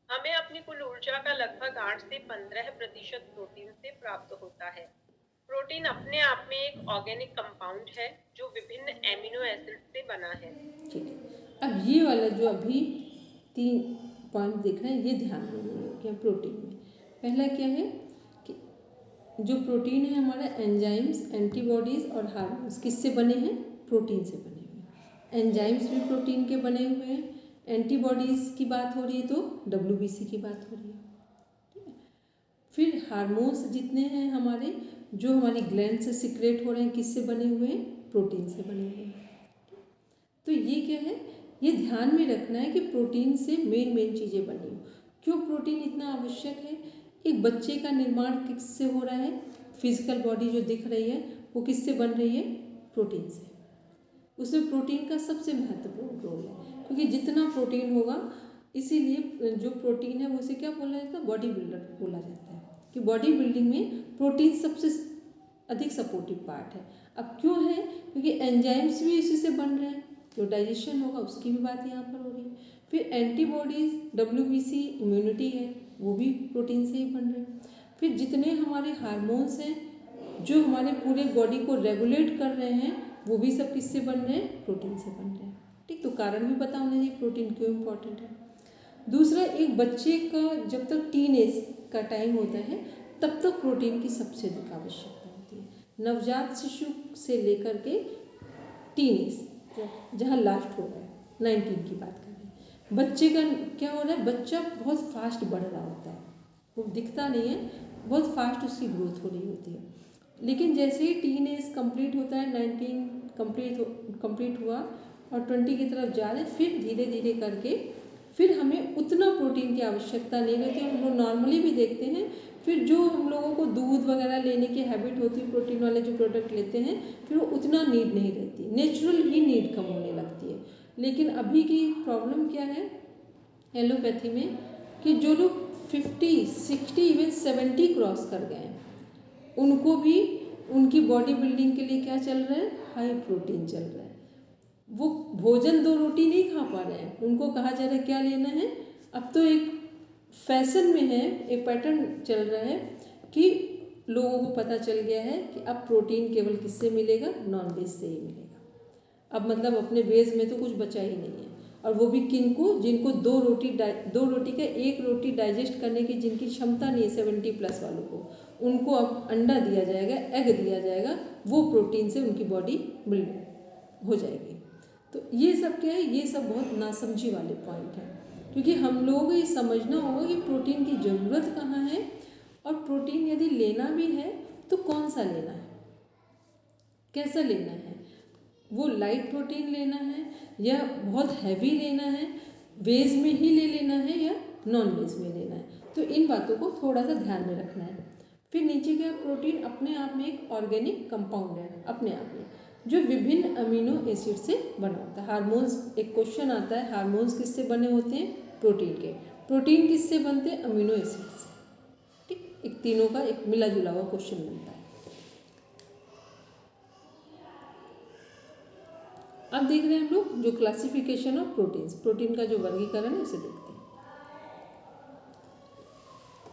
हमें अपनी कुल ऊर्जा का लगभग 8 से 15% प्रोटीन से प्राप्त होता है। प्रोटीन अपने आप में एक ऑर्गेनिक कंपाउंड है जो विभिन्न एमिनो एसिड से बना है। ठीक है, अब ये वाला जो अभी 3 पॉइंट देख रहे हैं ये ध्यान देंगे क्या प्रोटीन में। पहला क्या है कि जो प्रोटीन है हमारा एंजाइम्स, एंटीबॉडीज़ और हार्मोन्स किससे बने हैं? प्रोटीन से बने हुए हैं। एंजाइम्स भी प्रोटीन के बने हुए हैं। एंटीबॉडीज़ की बात हो रही है तो WBC की बात हो रही है। ठीक है, फिर हार्मोन्स जितने हैं हमारे जो हमारी ग्लैंड से सिक्रेट हो रहे हैं किससे बने हुए हैं? प्रोटीन से बने हुए हैं। तो ये क्या है, ये ध्यान में रखना है कि प्रोटीन से मेन चीज़ें बनी हो। क्यों प्रोटीन इतना आवश्यक है? एक बच्चे का निर्माण किससे हो रहा है? फिजिकल बॉडी जो दिख रही है वो किससे बन रही है? प्रोटीन से। उसमें प्रोटीन का सबसे महत्वपूर्ण रोल है क्योंकि जितना प्रोटीन होगा, इसीलिए जो प्रोटीन है वो उसे क्या बोला जाता है? बॉडी बिल्डर बोला जाता है कि बॉडी बिल्डिंग में प्रोटीन सबसे अधिक सपोर्टिव पार्ट है। अब क्यों है? क्योंकि एंजाइम्स भी इसी से बन रहे हैं, जो डाइजेशन होगा उसकी भी बात यहाँ पर हो रही है। फिर एंटीबॉडीज़, WBC इम्यूनिटी है, वो भी प्रोटीन से ही बन रहे हैं। फिर जितने हमारे हार्मोन्स हैं जो हमारे पूरे बॉडी को रेगुलेट कर रहे हैं वो भी सब किससे बन रहे हैं? प्रोटीन से बन रहे हैं। ठीक, तो कारण भी पता होना चाहिए प्रोटीन क्यों इम्पोर्टेंट है। दूसरा, एक बच्चे का जब तक टीनेज का टाइम होता है तब तक प्रोटीन की सबसे अधिक आवश्यकता होती है। नवजात शिशु से लेकर के टीनेज जहाँ लास्ट हो रहा है, 19 की बात कर रहे हैं, बच्चे का क्या हो रहा है? बच्चा बहुत फास्ट बढ़ रहा होता है, वो दिखता नहीं है, बहुत फास्ट उसकी ग्रोथ हो रही होती है। लेकिन जैसे ही टीन एज कंप्लीट होता है, 19 कंप्लीट हुआ और 20 की तरफ जा रहे हैं, फिर धीरे धीरे करके फिर हमें उतना प्रोटीन की आवश्यकता नहीं रहती। हम लोग नॉर्मली भी देखते हैं, फिर जो हम लोगों को दूध वगैरह लेने की हैबिट होती है, प्रोटीन वाले जो प्रोडक्ट लेते हैं, फिर वो उतना नीड नहीं रहती, नेचुरल ही नीड कम होने लगती है। लेकिन अभी की प्रॉब्लम क्या है एलोपैथी में, कि जो लोग 50, 60, इवन 70 क्रॉस कर गए हैं, उनको भी उनकी बॉडी बिल्डिंग के लिए क्या चल रहा है, हाई प्रोटीन चल रहा है। वो भोजन 2 रोटी नहीं खा पा रहे हैं, उनको कहा जा रहा है क्या लेना है। अब तो एक फैशन में है, एक पैटर्न चल रहा है कि लोगों को पता चल गया है कि अब प्रोटीन केवल किससे मिलेगा, नॉन वेज से ही मिलेगा। अब मतलब अपने वेज में तो कुछ बचा ही नहीं है। और वो भी किनको, जिनको 2 रोटी का 1 रोटी डाइजेस्ट करने की जिनकी क्षमता नहीं है, 70+ वालों को, उनको अब अंडा दिया जाएगा, एग दिया जाएगा, वो प्रोटीन से उनकी बॉडी बिल्ड हो जाएगी। तो ये सब क्या है, ये सब बहुत नासमझी वाले पॉइंट हैं, क्योंकि हम लोगों को ये समझना होगा कि प्रोटीन की ज़रूरत कहाँ है, और प्रोटीन यदि लेना भी है तो कौन सा लेना है, कैसा लेना है। वो लाइट प्रोटीन लेना है या बहुत हैवी लेना है, वेज में ही ले लेना है या नॉन वेज में लेना है, तो इन बातों को थोड़ा सा ध्यान में रखना है। फिर नीचे क्या, प्रोटीन अपने आप में एक ऑर्गेनिक कंपाउंड है, अपने आप में, जो विभिन्न अमीनो एसिड से बना होता है। हार्मोन्स, एक क्वेश्चन आता है, हार्मोन्स किससे बने होते हैं, प्रोटीन के। प्रोटीन किससे बनते हैं, अमीनो एसिड से। ठीक, एक तीनों का एक मिला जुला हुआ क्वेश्चन बनता है। अब देख रहे हैं हम लोग जो क्लासिफिकेशन ऑफ प्रोटीन्स, प्रोटीन का जो वर्गीकरण है उसे देखते हैं।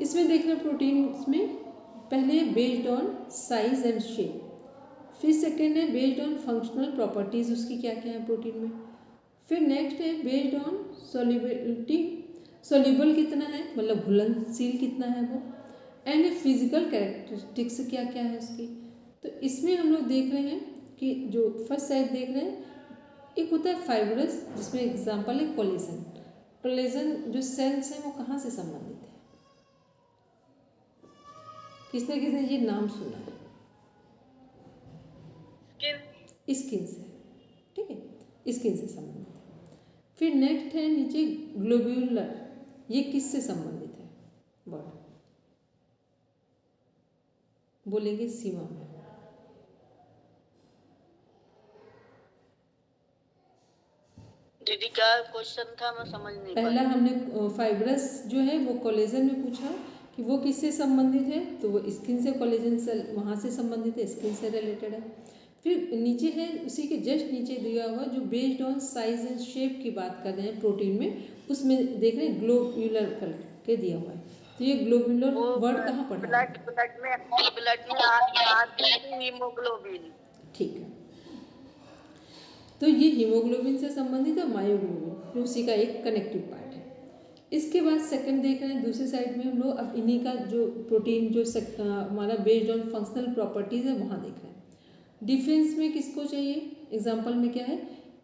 इसमें देख रहे हैं प्रोटीन्स में पहले based on size and shape, फिर सेकेंड है बेस्ड ऑन फंक्शनल प्रॉपर्टीज, उसकी क्या क्या है प्रोटीन में। फिर नेक्स्ट है बेस्ड ऑन सॉल्युबिलिटी, सॉल्युबल कितना है, मतलब घुलनशील कितना है वो, एंड फिजिकल कैरेक्टरिस्टिक्स क्या क्या है उसकी। तो इसमें हम लोग देख रहे हैं कि जो फर्स्ट साइड देख रहे हैं, एक होता है फाइब्रस, जिसमें एग्जाम्पल है कोलेजन। कोलेजन जो सेल्स हैं वो कहाँ से संबंधित है, किसने किसने ये नाम सुना है, स्किन से, ठीक है, स्किन से संबंधित है। फिर नेक्स्ट है नीचे ग्लोब्यूलर, ये किससे संबंधित है, वर्ड बोलेंगे सीमा में। दीदी क्या क्वेश्चन था, मैं समझ नहीं पहला पाई। हमने फाइब्रस जो है वो कोलेजन में पूछा कि वो किससे संबंधित है, तो वो स्किन से, कोलेजन से वहाँ से संबंधित है, स्किन से रिलेटेड है। फिर नीचे है, उसी के जस्ट नीचे दिया हुआ जो based on size and shape की बात कर रहे हैं प्रोटीन में, उसमें देख रहे हैं ग्लोब्यूलर करके दिया हुआ है। तो ये ग्लोब्यूलर वर्ड कहाँ पढ़ा है, ब्लड में आती है हीमोग्लोबिन। ठीक है, तो ये हीमोग्लोबिन से संबंधित है, मायोग्लोबिन उसी का एक कनेक्टिव पार्ट है। इसके बाद सेकंड देख रहे हैं दूसरी साइड में हम लोग, अब इन्हीं का जो प्रोटीन जो हमारा बेस्ड ऑन फंक्शनल प्रॉपर्टीज़ है वहाँ देख रहे हैं। डिफेंस में किसको चाहिए, एग्जाम्पल में क्या है,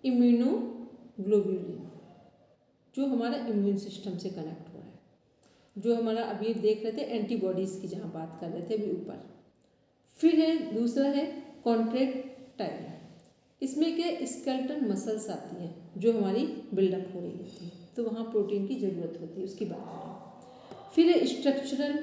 इम्यूनोग्लोबुलिन, जो हमारा इम्यून सिस्टम से कनेक्ट हो रहा है, जो हमारा अभी देख रहे थे एंटीबॉडीज़ की जहाँ बात कर रहे थे अभी ऊपर। फिर है दूसरा है कॉन्ट्रैक्टाइल, इसमें क्या स्केलेटल मसल्स आती हैं जो हमारी बिल्डअप हो रही होती है, तो वहाँ प्रोटीन की ज़रूरत होती है, उसकी बात करें। फिर है स्ट्रक्चरल,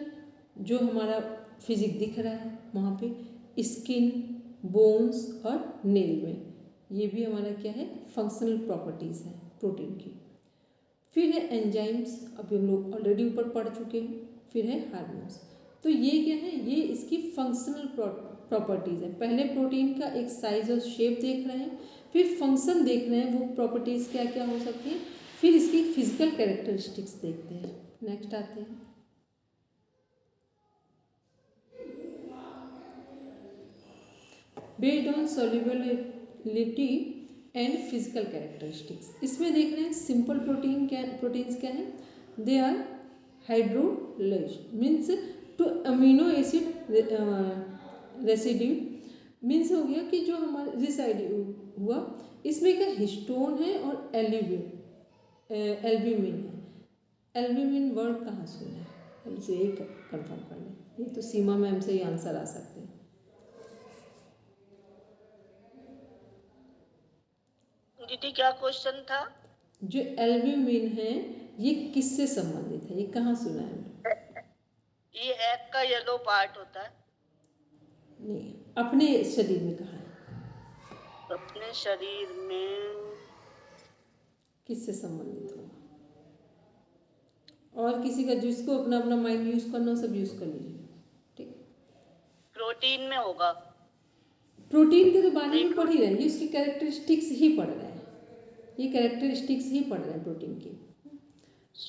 जो हमारा फिजिक दिख रहा है वहाँ पे, स्किन, बोन्स और नेल में, ये भी हमारा क्या है, फंक्शनल प्रॉपर्टीज़ हैं प्रोटीन की। फिर है एंजाइम्स, अभी हम लोग ऑलरेडी ऊपर पढ़ चुके हैं। फिर है हार्मोन्स, तो ये क्या है, ये इसकी फंक्शनल प्रॉपर्टीज़ है। पहले प्रोटीन का एक साइज और शेप देख रहे हैं, फिर फंक्शन देख रहे हैं, वो प्रॉपर्टीज़ क्या क्या हो सकती हैं, फिर इसकी फिजिकल कैरेक्टरिस्टिक्स देखते हैं। नेक्स्ट आते हैं based on solubility and physical characteristics. इसमें देख रहे हैं सिंपल प्रोटीन्स क्या हैं, they are hydrolysed, means to amino acid residue, means हो गया कि जो हमारा रेसिड्यू हुआ, इसमें क्या हिस्टोन है और एल्ब्यूमिन है। एल्ब्यूमिन वर्ड कहाँ सुना है, इसे एक कंफर्म कर लें, ये तो सीमा मैम से ही आंसर आ सकते हैं। दीदी क्या क्वेश्चन था, जो एल्ब्यूमिन है ये किससे संबंधित है, ये कहाँ सुना है हमने? ये एग का येलो पार्ट होता है। नहीं, अपने शरीर में कहाँ है, अपने शरीर में किससे संबंधित होगा? और किसी का जिसको अपना अपना माइंड यूज करना हो सब यूज कर लीजिए, ठीक। प्रोटीन में होगा। प्रोटीन के तो बारे में पढ़ ही रहे हैं, ये उसकी कैरेक्टरिस्टिक्स ही पढ़ रहे हैं, ये कैरेक्टरिस्टिक्स ही पढ़ रहे हैं प्रोटीन की।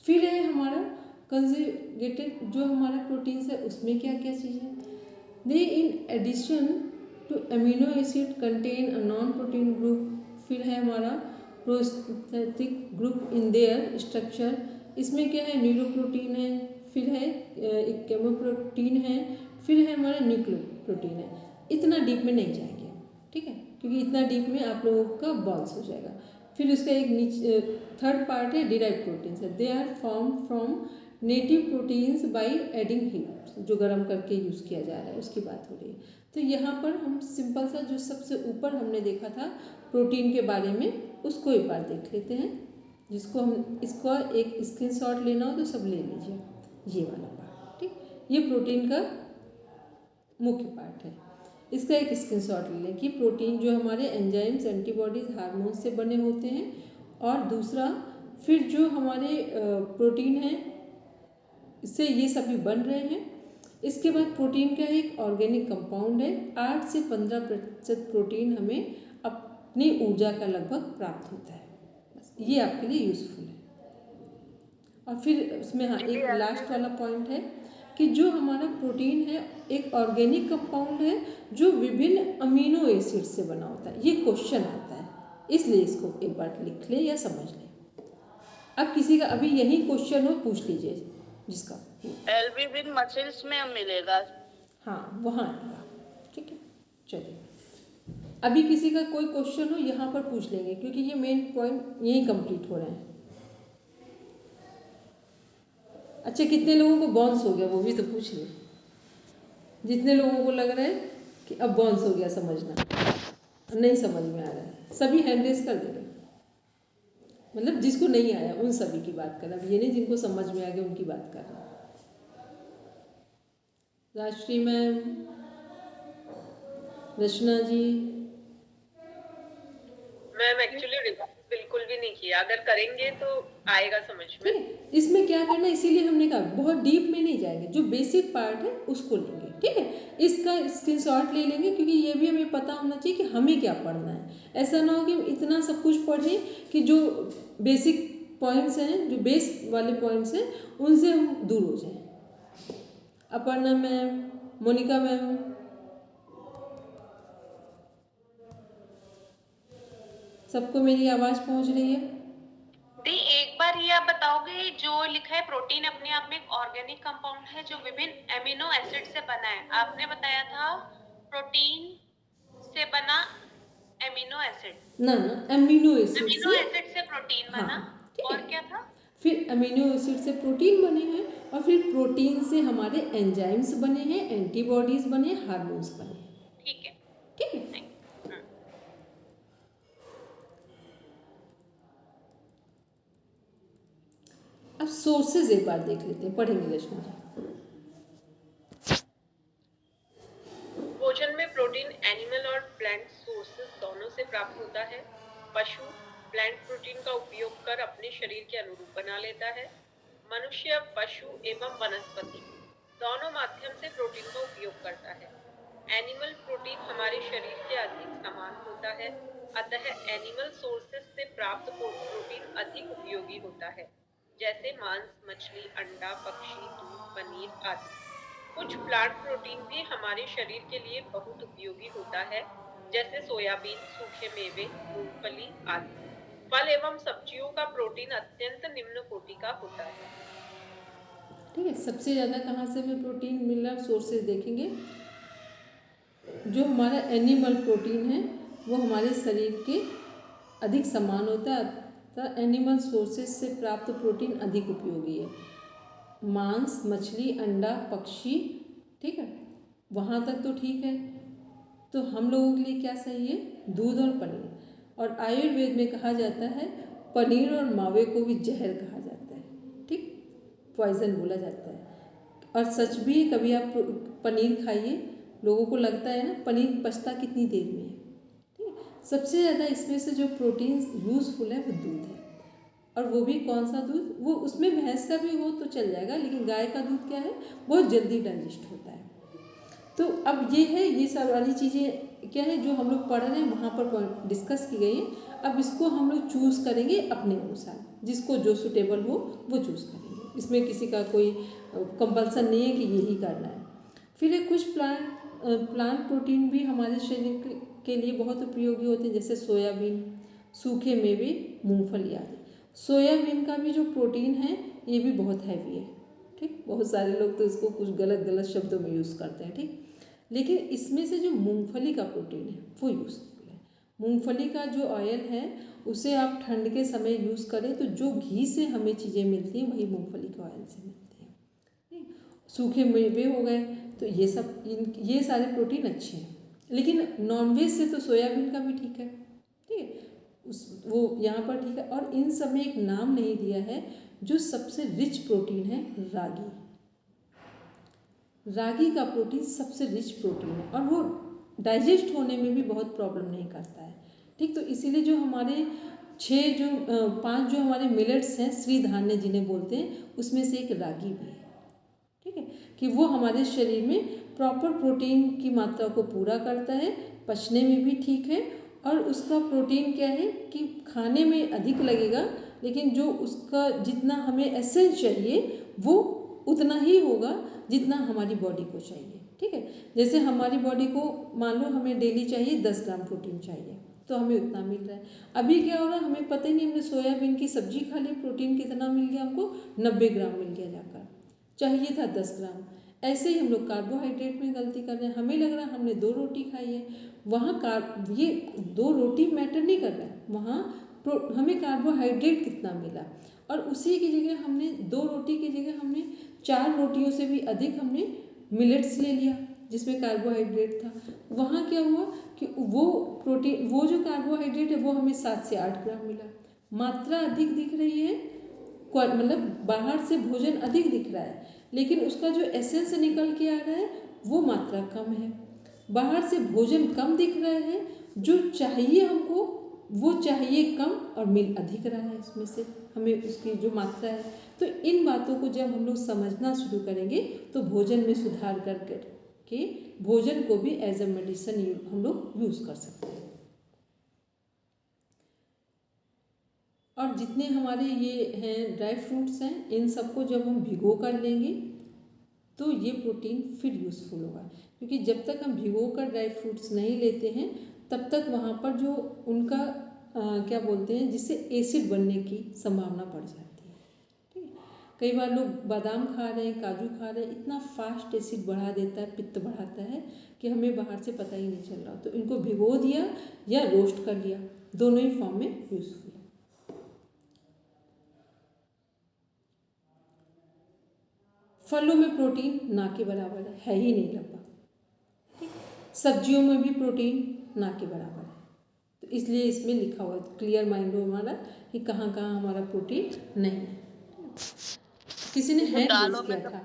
फिर है हमारा कंजुगेटेड, जो हमारा प्रोटीन्स है उसमें क्या क्या चीज़ है। They in addition to amino acid contain a non protein group. फिर है हमारा prosthetic group in their structure. इसमें क्या है, न्यूरोप्रोटीन है, फिर है एक केमोप्रोटीन है, फिर है हमारा न्यूक्लियोप्रोटीन है। इतना डीप में नहीं जाएंगे, ठीक है, क्योंकि इतना डीप में आप लोगों का बॉल्स हो जाएगा। फिर उसका एक नीचे थर्ड पार्ट है डिराइव प्रोटीन्स है। They are form from native proteins by adding heat, जो गर्म करके यूज़ किया जा रहा है उसकी बात हो रही है। तो यहाँ पर हम सिंपल सा जो सबसे ऊपर हमने देखा था प्रोटीन के बारे में, उसको एक बार देख लेते हैं। जिसको हम इसको एक स्क्रीनशॉट लेना हो तो सब ले लीजिए, ये वाला पार्ट, ठीक। ये प्रोटीन का मुख्य पार्ट है, इसका एक स्क्रीनशॉट ले लें कि प्रोटीन जो हमारे एंजाइम्स, एंटीबॉडीज, हार्मोन्स से बने होते हैं। और दूसरा फिर जो हमारे प्रोटीन है इससे ये सभी बन रहे हैं। इसके बाद प्रोटीन का एक ऑर्गेनिक कंपाउंड है। 8 से 15% प्रोटीन हमें अपनी ऊर्जा का लगभग प्राप्त होता है। बस ये आपके लिए यूज़फुल है। और फिर उसमें हाँ एक लास्ट वाला पॉइंट है कि जो हमारा प्रोटीन है एक ऑर्गेनिक कंपाउंड है जो विभिन्न अमीनो एसिड से बना होता है। ये क्वेश्चन आता है, इसलिए इसको एक बार लिख लें या समझ लें। अब किसी का अभी यही क्वेश्चन हो पूछ लीजिए जिसका। एल्ब्यूमिन मसल्स में मिलेगा। हाँ वहाँ आएगा, ठीक है। चलिए अभी किसी का कोई क्वेश्चन हो यहाँ पर पूछ लेंगे, क्योंकि ये मेन पॉइंट यही कंप्लीट हो रहे हैं। अच्छा, कितने लोगों को बॉन्स हो गया वो भी तो पूछ लें। जितने लोगों को लग रहा है कि अब बॉन्स हो गया, समझना नहीं समझ में आ रहा है, सभी हैंड रेज कर देंगे। मतलब जिसको नहीं आया उन सभी की बात कर रहा, अब ये नहीं जिनको समझ में आ गया उनकी बात कर रहा। राजश्री मैम, रचना जी। मैम एक्चुअली बिल्कुल भी नहीं किया, अगर करेंगे तो आएगा समझ में। ठीक है, इसमें क्या करना, इसीलिए हमने कहा बहुत डीप में नहीं जाएंगे, जो बेसिक पार्ट है उसको लेंगे, ठीक है। इसका स्क्रीनशॉट ले लेंगे, क्योंकि ये भी हमें पता होना चाहिए कि हमें क्या पढ़ना है। ऐसा ना हो कि इतना सब कुछ पढ़ें कि जो बेसिक पॉइंट्स हैं, जो बेस वाले पॉइंट्स हैं, उनसे हम दूर हो जाएं। अपर्णा मैम, मोनिका मैम, सबको मेरी आवाज़ पहुंच रही है? दी एक बार ये आप बताओगे, जो लिखा है प्रोटीन अपने आप में एक ऑर्गेनिक कंपाउंड है जो विभिन्न एमिनो एसिड से बना है। आपने बताया था प्रोटीन से बना एमिनो एसिड, ना ना, अमीनो एसिड अमीनो से। एसिड से प्रोटीन बना। हाँ, ठीक और है। क्या था? फिर अमीनो एसिड से प्रोटीन बने हैं, और फिर प्रोटीन से हमारे एंजाइम्स बने हैं, एंटीबॉडीज बने, हार्मोन्स बने हैं, ठीक है, ठीक है। नहीं। अब सोर्सेज एक बार देख लेते हैं, पढ़ेंगे रचना जी। भोजन में प्रोटीन एनिमल और प्लांट सोर्सेज दोनों से प्राप्त होता है। पशु प्लांट प्रोटीन का उपयोग कर अपने शरीर के अनुरूप बना लेता है। मनुष्य, पशु एवं वनस्पति दोनों माध्यम से प्रोटीन का उपयोग करता है। एनिमल प्रोटीन हमारे शरीर के अधिक समान होता है, अतः एनिमल सोर्सेज से प्राप्त प्रोटीन अधिक उपयोगी होता है, जैसे मांस, मछली, अंडा, पक्षी, दूध, पनीर आदि। कुछ प्लांट प्रोटीन भी हमारे शरीर के लिए बहुत उपयोगी होता है, जैसे सोयाबीन, सूखे मेवे, मूंगफली आदि। फल एवं सब्जियों का प्रोटीन अत्यंत निम्न कोटि का होता है। ठीक है, सबसे ज़्यादा कहाँ से हमें प्रोटीन मिल रहा है, सोर्सेज देखेंगे। जो हमारा एनिमल प्रोटीन है वो हमारे शरीर के अधिक समान होता है, अतः एनिमल सोर्सेज से प्राप्त प्रोटीन अधिक उपयोगी है। मांस, मछली, अंडा, पक्षी, ठीक है, वहाँ तक तो ठीक है। तो हम लोगों के लिए क्या सही है, दूध और पनीर। और आयुर्वेद में कहा जाता है पनीर और मावे को भी जहर कहा जाता है, पॉइजन बोला जाता है। और सच भी, कभी आप पनीर खाइए, लोगों को लगता है ना पनीर पचता कितनी देर में है, ठीक है। सबसे ज़्यादा इसमें से जो प्रोटीन यूज़फुल है वो दूध है। और वो भी कौन सा दूध, वो उसमें भैंस का भी हो तो चल जाएगा, लेकिन गाय का दूध क्या है, बहुत जल्दी डाइजेस्ट होता है। तो अब ये है, ये सब वाली चीज़ें क्या है जो हम लोग पढ़ रहे हैं वहाँ पर डिस्कस की गई है। अब इसको हम लोग चूज़ करेंगे अपने अनुसार, जिसको जो सुटेबल हो वो चूज़ करेंगे। इसमें किसी का कोई कंपल्सन नहीं है कि यही करना है। फिर एक कुछ प्लांट प्रोटीन भी हमारे शरीर के लिए बहुत उपयोगी होते हैं, जैसे सोयाबीन, सूखे मेवे, मूंगफली आदि। सोयाबीन का भी जो प्रोटीन है ये भी बहुत हैवी है, ठीक। बहुत सारे लोग तो इसको कुछ गलत गलत शब्दों में यूज़ करते हैं, ठीक। लेकिन इसमें से जो मूंगफली का प्रोटीन है वो यूज़फुल है। मूंगफली का जो ऑयल है उसे आप ठंड के समय यूज़ करें तो जो घी से हमें चीज़ें मिलती हैं वही मूंगफली के ऑयल से मिलती हैं, ठीक। सूखे मेवे हो गए, तो ये सब ये सारे प्रोटीन अच्छे हैं। लेकिन नॉनवेज से तो सोयाबीन का भी ठीक है, ठीक है, वो यहाँ पर ठीक है। और इन सब में एक नाम नहीं दिया है, जो सबसे रिच प्रोटीन है रागी। रागी का प्रोटीन सबसे रिच प्रोटीन है और वो डाइजेस्ट होने में भी बहुत प्रॉब्लम नहीं करता है, ठीक। तो इसीलिए जो हमारे 5 जो हमारे मिलेट्स हैं, श्री धान्य जिन्हें बोलते हैं, उसमें से एक रागी भी है, ठीक है, कि वो हमारे शरीर में प्रॉपर प्रोटीन की मात्रा को पूरा करता है, पचने में भी ठीक है। और उसका प्रोटीन क्या है कि खाने में अधिक लगेगा, लेकिन जो उसका जितना हमें एसेंस चाहिए वो उतना ही होगा जितना हमारी बॉडी को चाहिए, ठीक है। जैसे हमारी बॉडी को मान लो हमें डेली चाहिए 10 ग्राम प्रोटीन चाहिए, तो हमें उतना मिल रहा है। अभी क्या हो रहा है, हमें पता ही नहीं, हमने सोयाबीन की सब्जी खा ली, प्रोटीन कितना मिल गया हमको, 90 ग्राम मिल गया, जाकर चाहिए था 10 ग्राम। ऐसे ही हम लोग कार्बोहाइड्रेट में गलती कर रहे हैं। हमें लग रहा है हमने 2 रोटी खाई है, वहाँ ये 2 रोटी मैटर नहीं कर रहा है, वहाँ हमें कार्बोहाइड्रेट कितना मिला। और उसी की जगह हमने 2 रोटी की जगह हमने 4 रोटियों से भी अधिक हमने मिलेट्स ले लिया जिसमें कार्बोहाइड्रेट था। वहाँ क्या हुआ कि वो प्रोटीन, वो जो कार्बोहाइड्रेट है वो हमें 7 से 8 ग्राम मिला। मात्रा अधिक दिख रही है, मतलब बाहर से भोजन अधिक दिख रहा है, लेकिन उसका जो एसेंस निकल के आ रहा है वो मात्रा कम है। बाहर से भोजन कम दिख रहा है, जो चाहिए हमको वो चाहिए कम और मिल अधिक रहा है इसमें से हमें उसकी जो मात्रा है। तो इन बातों को जब हम लोग समझना शुरू करेंगे तो भोजन में सुधार कर के भोजन को भी एज अ मेडिसिन हम लोग यूज़ कर सकते हैं। और जितने हमारे ये हैं ड्राई फ्रूट्स हैं, इन सबको जब हम भिगो कर लेंगे तो ये प्रोटीन फिर यूज़फुल होगा, क्योंकि जब तक हम भिगो कर ड्राई फ्रूट्स नहीं लेते हैं तब तक वहाँ पर जो उनका क्या बोलते हैं, जिससे एसिड बनने की संभावना बढ़ जाती है, ठीक है। कई बार लोग बादाम खा रहे हैं, काजू खा रहे हैं, इतना फास्ट एसिड बढ़ा देता है, पित्त बढ़ाता है कि हमें बाहर से पता ही नहीं चल रहा। तो इनको भिगो दिया या रोस्ट कर लिया, दोनों ही फॉर्म में यूज़फुल है। फलों में प्रोटीन ना के बराबर है ही नहीं लगभग, ठीक। सब्जियों में भी प्रोटीन ना के बराबर है, तो इसलिए इसमें लिखा हुआ है, क्लियर माइंड हो हमारा कि कहाँ कहाँ हमारा प्रोटीन नहीं है। किसी ने हैंड रेज किया था,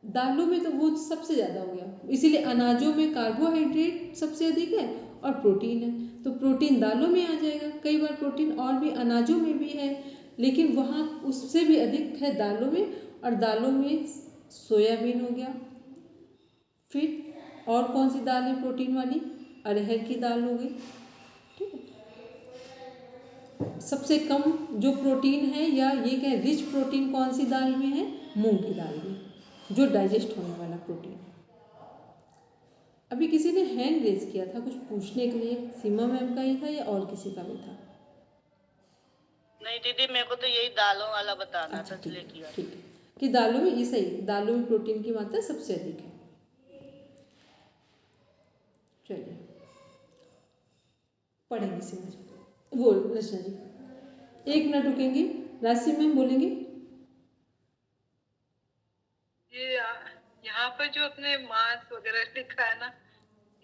दालों में तो वो सबसे ज़्यादा हो गया, इसीलिए अनाजों में कार्बोहाइड्रेट सबसे अधिक है और प्रोटीन है, तो प्रोटीन दालों में आ जाएगा। कई बार प्रोटीन और भी अनाजों में भी है, लेकिन वहाँ उससे भी अधिक है दालों में, और दालों में सोयाबीन हो गया, फिर और कौन सी दाल है प्रोटीन वाली, अरहर की दाल हो गई, ठीक है। सबसे कम जो प्रोटीन है या ये क्या रिच प्रोटीन कौन सी दाल में है, मूंग की दाल में, जो डाइजेस्ट होने वाला प्रोटीन है। अभी किसी ने हैंड रेज किया था कुछ पूछने के लिए, सीमा मैम का ही था या और किसी का भी था? नहीं दीदी, मेरे को तो यही दालों वाला बताना अच्छा, था, इसलिए किया। ठीक है, कि दालों में ये सही, दालों में प्रोटीन की मात्रा सबसे अधिक है। चलिए पढ़ेंगे सीमा जी, बोल रचना जी, 1 मिनट रुकेंगे, राशि मैम बोलेंगे। ये यहाँ पर जो अपने मांस वगैरह लिखा है ना,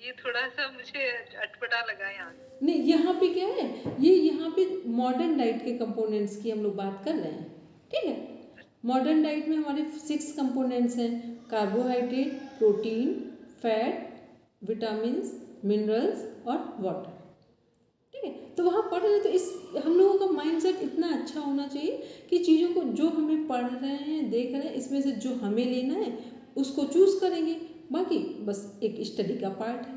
ये थोड़ा सा मुझे अटपटा लगा यहाँ। नहीं, यहाँ पे क्या है, ये यहाँ पे मॉडर्न डाइट के कंपोनेंट्स की हम लोग बात कर रहे हैं, ठीक है। मॉडर्न डाइट में हमारे 6 कंपोनेंट्स हैं, carbohydrate, protein, fat, vitamins, minerals और वाटर। ठीक है, तो वहाँ पढ़ रहे हैं तो इस हम लोगों का माइंडसेट इतना अच्छा होना चाहिए कि चीज़ों को जो हमें पढ़ रहे हैं, देख रहे हैं, इसमें से जो हमें लेना है उसको चूज करेंगे, बाकी बस एक स्टडी का पार्ट है।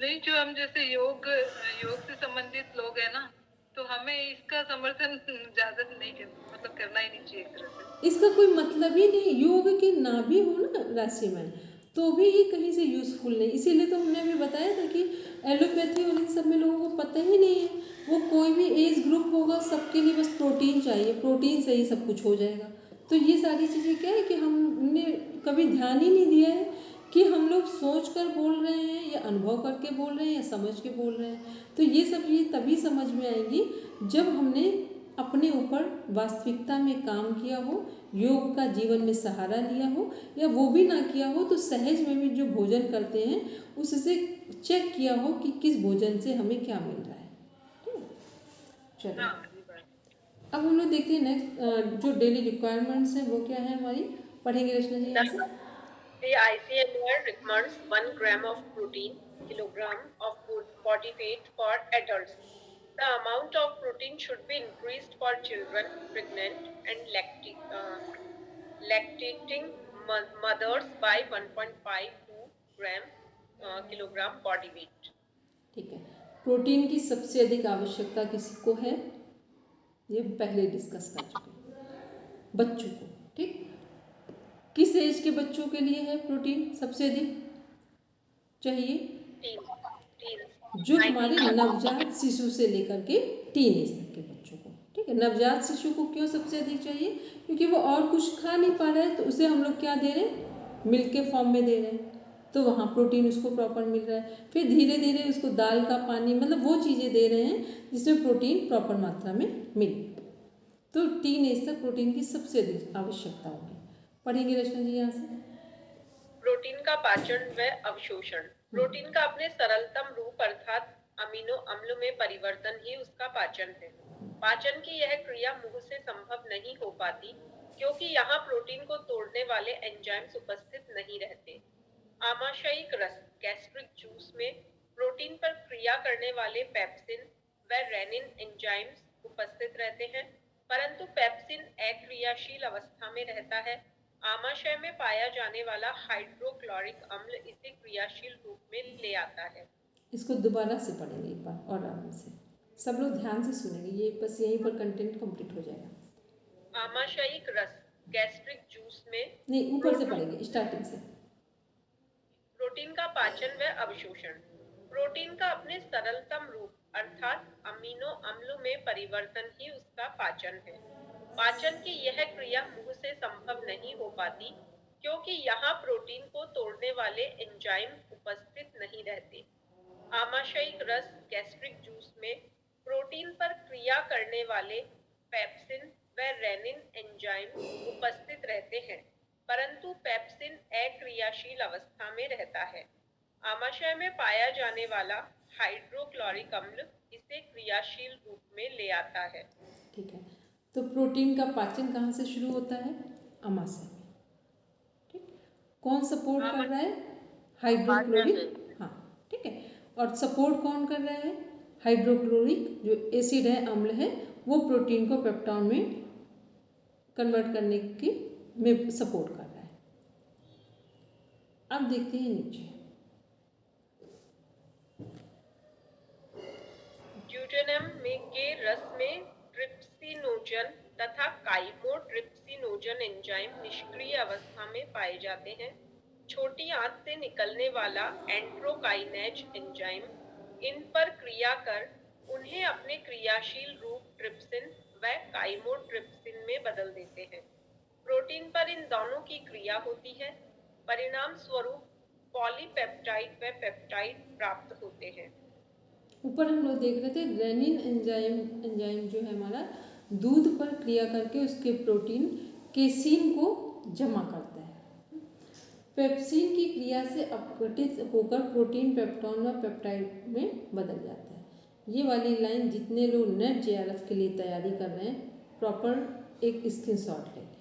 नहीं, जो हम जैसे योग से संबंधित लोग हैं ना, तो हमें इसका समर्थन ज्यादा नहीं मतलब करना ही नहीं चाहिए एक तरह से। इसका कोई मतलब ही नहीं, योग के ना भी हो ना राशि में तो भी ये कहीं से यूजफुल नहीं। इसीलिए तो हमने अभी बताया था कि एलोपैथी और इन सब में लोगों को पता ही नहीं है। वो कोई भी एज ग्रुप होगा, सबके लिए बस प्रोटीन चाहिए, प्रोटीन से ही सब कुछ हो जाएगा। तो ये सारी चीज़ें क्या है कि हमने कभी ध्यान ही नहीं दिया है कि हम लोग सोच कर बोल रहे हैं या अनुभव करके बोल रहे हैं या समझ के बोल रहे हैं। तो ये सब चीज़ तभी समझ में आएंगी जब हमने अपने ऊपर वास्तविकता में काम किया हो, योग का जीवन में सहारा लिया हो, या वो भी ना किया हो तो सहज में भी जो भोजन करते हैं उससे चेक किया हो कि किस भोजन से हमें क्या मिल रहा है। चलो अब हम लोग देखते हैं नेक्स्ट जो डेली रिक्वायरमेंट्स हैं वो क्या है हमारी, पढ़ेंगे रचना जी यहाँ से। The ICMR recommends 1 gram of protein, kilogram of body weight for adults. The amount of protein should be increased for children, pregnant and lactating mothers by 1.52 gram kilogram body weight. ठीक है, प्रोटीन की सबसे अधिक आवश्यकता किसको है, ये पहले डिस्कस कर चुके हैं, बच्चों को। ठीक, किस एज के बच्चों के लिए है प्रोटीन सबसे अधिक चाहिए? जो हमारे नवजात शिशु से लेकर के 3 एज तक के बच्चों को। ठीक है, नवजात शिशु को क्यों सबसे अधिक चाहिए? क्योंकि वो और कुछ खा नहीं पा रहा है, तो उसे हम लोग क्या दे रहे हैं, मिल्क के फॉर्म में दे रहे हैं, तो वहाँ प्रोटीन उसको प्रॉपर मिल रहा है। फिर धीरे धीरे उसको दाल का पानी, मतलब वो चीज़ें दे रहे हैं जिसमें प्रोटीन प्रॉपर मात्रा में मिले। तो 3 एज तक प्रोटीन की सबसे अधिक आवश्यकता होगी। पढ़ेंगे रचना जी यहाँ से। प्रोटीन का पाचन व अवशोषण। प्रोटीन का अपने सरलतम रूप अर्थात अमीनो अम्ल में परिवर्तन ही उसका पाचन है। पाचन की यह क्रिया मुंह से संभव नहीं हो पाती क्योंकि यहाँ प्रोटीन को तोड़ने वाले एंजाइम्स उपस्थित नहीं रहते। आमाशयिक रस गैस्ट्रिक जूस में प्रोटीन पर क्रिया करने वाले पेप्सिन व रेनिन एंजाइम्स उपस्थित रहते हैं, परंतु पेप्सिन अक्रियाशील अवस्था में रहता है। आमाशय में पाया जाने वाला हाइड्रोक्लोरिक अम्ल इसे क्रियाशील रूप में ले आता है। इसको दोबारा से पढ़ेंगे एक बार और आराम से, सब लोग ध्यान से सुनेंगे, ये बस यहीं पर कंटेंट कंप्लीट हो जाएगा। आमाशयिक रस गैस्ट्रिक जूस में नहीं, ऊपर से पढ़ेंगे स्टार्टिंग से। प्रोटीन का पाचन व अवशोषण। प्रोटीन का अपने सरलतम रूप अर्थात अमीनो अम्ल में परिवर्तन ही उसका पाचन है। पाचन की यह क्रिया मुंह से संभव नहीं हो पाती क्योंकि यहाँ प्रोटीन को तोड़ने वाले एंजाइम उपस्थित नहीं रहते। आमाशयिक रस गैस्ट्रिक जूस में प्रोटीन पर क्रिया करने वाले पेप्सिन व रेनिन एंजाइम उपस्थित रहते हैं, परंतु पेप्सिन अक्रियाशील अवस्था में रहता है। आमाशय में पाया जाने वाला हाइड्रोक्लोरिक अम्ल इसे क्रियाशील रूप में ले आता है। ठीक है, तो प्रोटीन का पाचन कहाँ से शुरू होता है? आमाशय में। ठीक, कौन सपोर्ट कर रहा है? हाइड्रोक्लोरिक। हाँ, ठीक है, और सपोर्ट कौन कर रहा है? हाइड्रोक्लोरिक जो एसिड है, अम्ल है, वो प्रोटीन को पेप्टोन में कन्वर्ट करने की में सपोर्ट कर रहा है। अब देखते हैं नीचे। ड्यूटेनम के रस में ट्रिप्सिनोजन तथा काइमोट्रिप्सिनोजन एंजाइम निष्क्रिय अवस्था में पाए जाते हैं। छोटी आंत से निकलने वाला एंट्रोकाइनेज एंजाइम इन पर क्रिया कर उन्हें अपने क्रियाशील रूप ट्रिप्सिन व काइमोट्रिप्सिन में बदल देते हैं। प्रोटीन पर इन दोनों की क्रिया होती है, परिणाम स्वरूप पॉलीपेप्टाइड व पेप्टाइड प्राप्त होते हैं। ऊपर हम लोग देख रहे थे रेनिन एंजाइम जो है हमारा दूध पर क्रिया करके उसके प्रोटीन केसीन को जमा करता है। पेप्सिन की क्रिया से अपघटित होकर प्रोटीन पेप्टोन व पेप्टाइड में बदल जाता है। ये वाली लाइन जितने लोग नेट जेआरएफ के लिए तैयारी कर रहे हैं प्रॉपर एक स्क्रीनशॉट ले लें।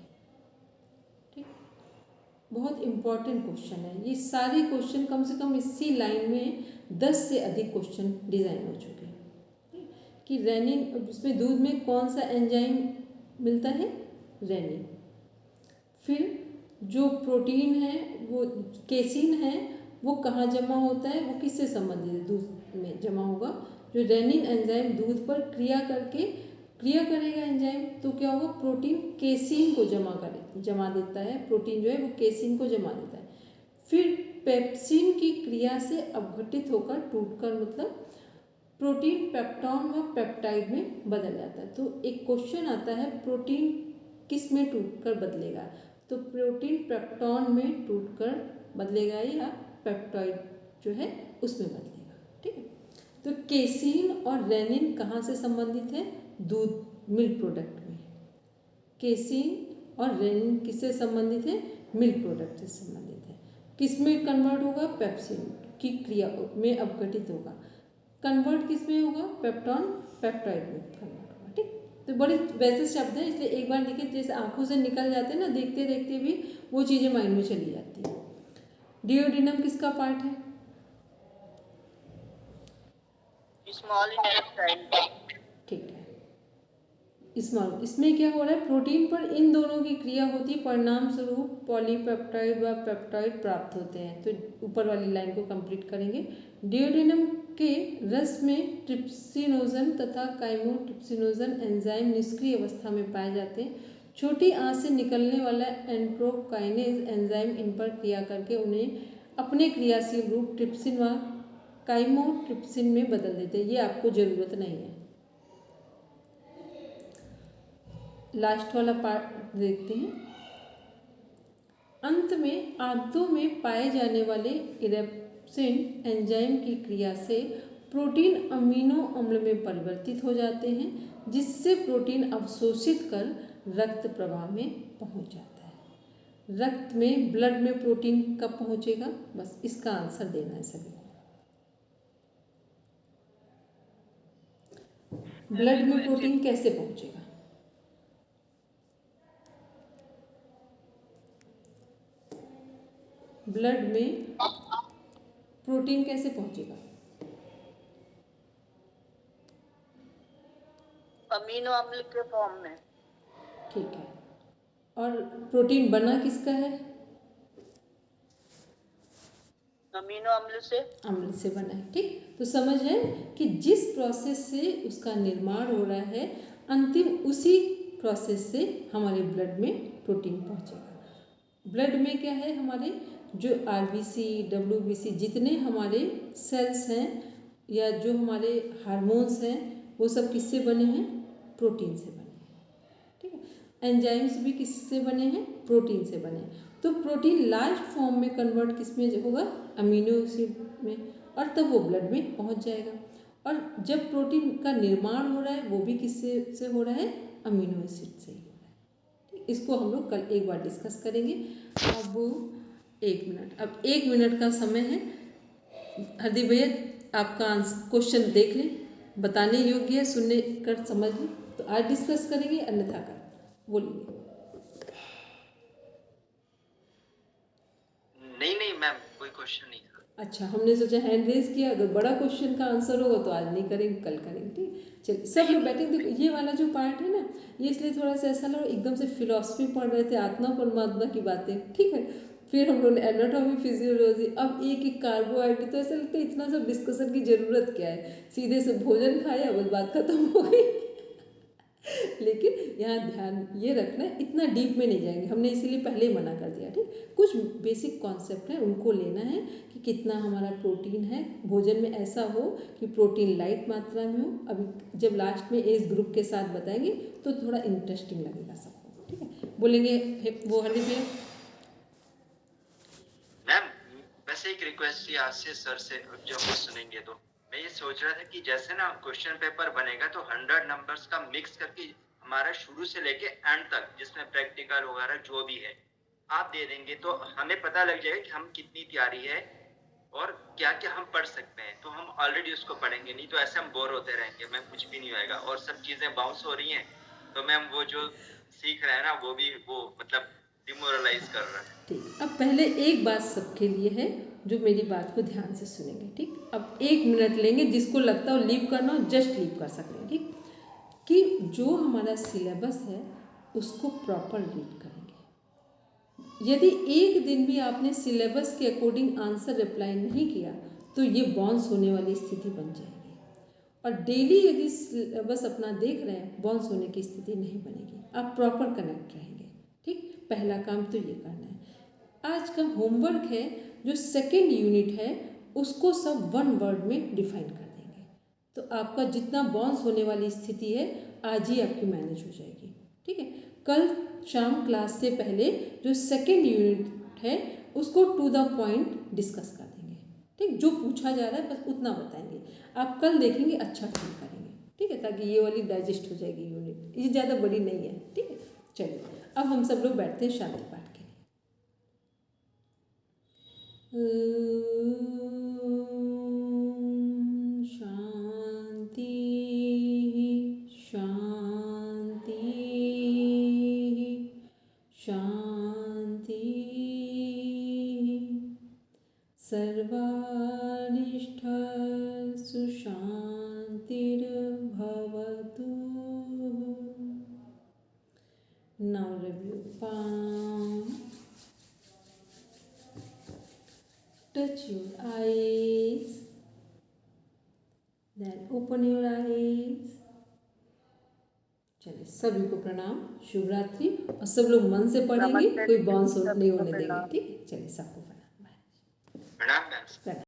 बहुत इम्पॉर्टेंट क्वेश्चन है। ये सारे क्वेश्चन कम से कम इसी लाइन में 10 से अधिक क्वेश्चन डिज़ाइन हो चुके हैं कि रेनिन, उसमें दूध में कौन सा एंजाइम मिलता है, रेनिन। फिर जो प्रोटीन है वो केसिन है, वो कहाँ जमा होता है, वो किससे संबंधित है, दूध में जमा होगा। जो रेनिन एंजाइम दूध पर क्रिया करेगा एंजाइम, तो क्या होगा, प्रोटीन केसिन को जमा देता है, प्रोटीन जो है वो केसिन को जमा देता है। फिर पेप्सिन की क्रिया से अपघटित होकर टूटकर, मतलब प्रोटीन पेप्टॉन व पेप्टाइड में बदल जाता है। तो एक क्वेश्चन आता है, प्रोटीन किस में टूटकर बदलेगा, तो प्रोटीन पेप्टॉन में टूटकर बदलेगा या पेप्टाइड जो है उसमें बदलेगा। ठीक है, तो केसिन और रेनिन कहाँ से संबंधित है, दूध, मिल्क प्रोडक्ट में। केसिन और रेनिन किससे संबंधित है, मिल्क प्रोडक्ट से संबंधित है। किस में कन्वर्ट होगा, पेप्सिन की क्रिया में अपघटित होगा। कन्वर्ट किस में होगा, पेप्टॉन पेप्टाइड में कन्वर्ट होगा। ठीक, तो बड़े वैसे शब्द हैं, इसलिए एक बार लिखे, जैसे आंखों से निकल जाते हैं ना, देखते देखते भी वो चीज़ें माइंड में चली जाती हैं। डिओडिनम किसका पार्ट है, स्मॉल इंटेस्टाइन। ठीक है, स्मॉल। इसमें क्या हो रहा है, प्रोटीन पर इन दोनों की क्रिया होती है, परिणाम स्वरूप पॉलीपेप्टाइड व पेप्टाइड प्राप्त होते हैं। तो ऊपर वाली लाइन को कंप्लीट करेंगे। डिओडिनम के रस में ट्रिप्सिनोजन तथा काइमोट्रिप्सिनोजन एंजाइम निष्क्रिय अवस्था में पाए जाते हैं। छोटी आंत से निकलने वाला एंट्रोकाइनेज एंजाइम इन पर क्रिया करके उन्हें अपने क्रियाशील रूप ट्रिप्सिन व काइमोट्रिप्सिन में बदल देते हैं। ये आपको ज़रूरत नहीं है। लास्ट वाला पार्ट देखते हैं। अंत में आंतों में पाए जाने वाले इरेप्सिन एंजाइम की क्रिया से प्रोटीन अमीनो अम्ल में परिवर्तित हो जाते हैं, जिससे प्रोटीन अवशोषित कर रक्त प्रवाह में पहुंच जाता है। रक्त में, ब्लड में प्रोटीन कब पहुंचेगा, बस इसका आंसर देना है सभी को। ब्लड में प्रोटीन कैसे पहुंचेगा, ब्लड में प्रोटीन कैसे पहुंचेगा, अमीनो अम्ल के फॉर्म में। ठीक है, और प्रोटीन बना किसका है, अमीनो अम्ल से। अम्ल से बना है। ठीक, तो समझ है कि जिस प्रोसेस से उसका निर्माण हो रहा है, अंतिम उसी प्रोसेस से हमारे ब्लड में प्रोटीन पहुंचेगा। ब्लड में क्या है, हमारे जो आरबीसी, डब्ल्यूबीसी, जितने हमारे सेल्स हैं या जो हमारे हार्मोन्स हैं, वो सब किससे बने हैं, प्रोटीन से बने हैं। ठीक है, एंजाइम्स भी किससे बने हैं, प्रोटीन से बने हैं। तो प्रोटीन लार्ज फॉर्म में कन्वर्ट किस में होगा, अमीनो एसिड में, और तब वो ब्लड में पहुंच जाएगा। और जब प्रोटीन का निर्माण हो रहा है, वो भी किससे से हो रहा है, अमीनो एसिड से ही हो रहा है। ठीक, इसको हम लोग कल एक बार डिस्कस करेंगे। अब 1 मिनट, अब 1 मिनट का समय है। हरदीप भैया, आपका क्वेश्चन देख लें, बताने योग्य है, सुनने कर समझ लें, तो आज डिस्कस करेंगे, अन्यथा कल बोलिए। नहीं मैम, कोई क्वेश्चन नहीं था। अच्छा, हमने सोचा हैंड रेज किया, अगर बड़ा क्वेश्चन का आंसर होगा तो आज नहीं करेंगे, कल करेंगे। ठीक, चलिए सब लोग बैठे। देखो ये वाला जो पार्ट है ना, ये इसलिए थोड़ा सा ऐसा लगा एकदम से फिलॉसफी पढ़ रहे थे, आत्मा परमात्मा की बातें। ठीक है, फिर हम लोग ने एनाटॉमी, फिजियोलॉजी, अब एक कार्बोहाइड्रेट, तो ऐसा लगता है इतना सब डिस्कशन की जरूरत क्या है, सीधे से भोजन खाया, बस बात खत्म हो गई। लेकिन यहाँ ध्यान ये रखना, इतना डीप में नहीं जाएंगे, हमने इसीलिए पहले ही मना कर दिया। ठीक, कुछ बेसिक कॉन्सेप्ट है, उनको लेना है कि कितना हमारा प्रोटीन है। भोजन में ऐसा हो कि प्रोटीन लाइट मात्रा में हो। अभी जब लास्ट में एज ग्रुप के साथ बताएंगे तो थोड़ा इंटरेस्टिंग लगेगा सबको। ठीक है, बोलेंगे वो हनी भैया। मैम वैसे एक रिक्वेस्ट थी आज से सर से, जो हम सुनेंगे तो मैं ये सोच रहा था कि जैसे ना क्वेश्चन पेपर बनेगा तो 100 नंबर्स का मिक्स करके हमारा शुरू से लेके एंड तक, जिसमें प्रैक्टिकल वगैरह जो भी है आप दे देंगे, तो हमें पता लग जाएगा कि हम कितनी तैयारी है और क्या क्या हम पढ़ सकते हैं। तो हम ऑलरेडी उसको पढ़ेंगे, नहीं तो ऐसे हम बोर होते रहेंगे, मैम कुछ भी नहीं होएगा और सब चीजें बाउंस हो रही हैं। तो मैम वो जो सीख रहे हैं ना, वो भी वो मतलब डिमोरलाइज कर रहा है। ठीक, अब पहले एक बात सबके लिए है जो मेरी बात को ध्यान से सुनेंगे। ठीक, अब 1 मिनट लेंगे, जिसको लगता हो लीव करना हो जस्ट लीव कर सकते हैं। ठीक, कि जो हमारा सिलेबस है उसको प्रॉपर रीड करेंगे। यदि एक दिन भी आपने सिलेबस के अकॉर्डिंग आंसर रिप्लाई नहीं किया तो ये बाउंस होने वाली स्थिति बन जाएगी। और डेली यदि सिलेबस अपना देख रहे हैं, बाउंस होने की स्थिति नहीं बनेगी, आप प्रॉपर कनेक्ट रहेंगे। ठीक, पहला काम तो ये करना है। आज का होमवर्क है, जो सेकेंड यूनिट है उसको सब 1 वर्ड में डिफाइन कर देंगे, तो आपका जितना बाउंस होने वाली स्थिति है आज ही आपकी मैनेज हो जाएगी। ठीक है, कल शाम क्लास से पहले जो सेकेंड यूनिट है उसको टू द पॉइंट डिस्कस कर देंगे। ठीक, जो पूछा जा रहा है बस उतना बताएंगे। आप कल देखेंगे, अच्छा फील करेंगे। ठीक है, ताकि ये वाली डाइजेस्ट हो जाएगी यूनिट, ये ज़्यादा बड़ी नहीं है। ठीक है, चलिए अब हम सब लोग बैठते हैं शांति पाठ के लिए। शांति शांति शांति, सर्वानिष्ठ सुशांतिर्भवतु। Now review palm. Touch your eyes. Then open your eyes. चलिए, सभी को प्रणाम, शुभ रात्रि। और सब लोग मन से पढ़ेंगे, कोई बाउंस नहीं होने देंगे। ठीक है, चलिए सबको प्रणाम, बाय। प्रणाम मैम।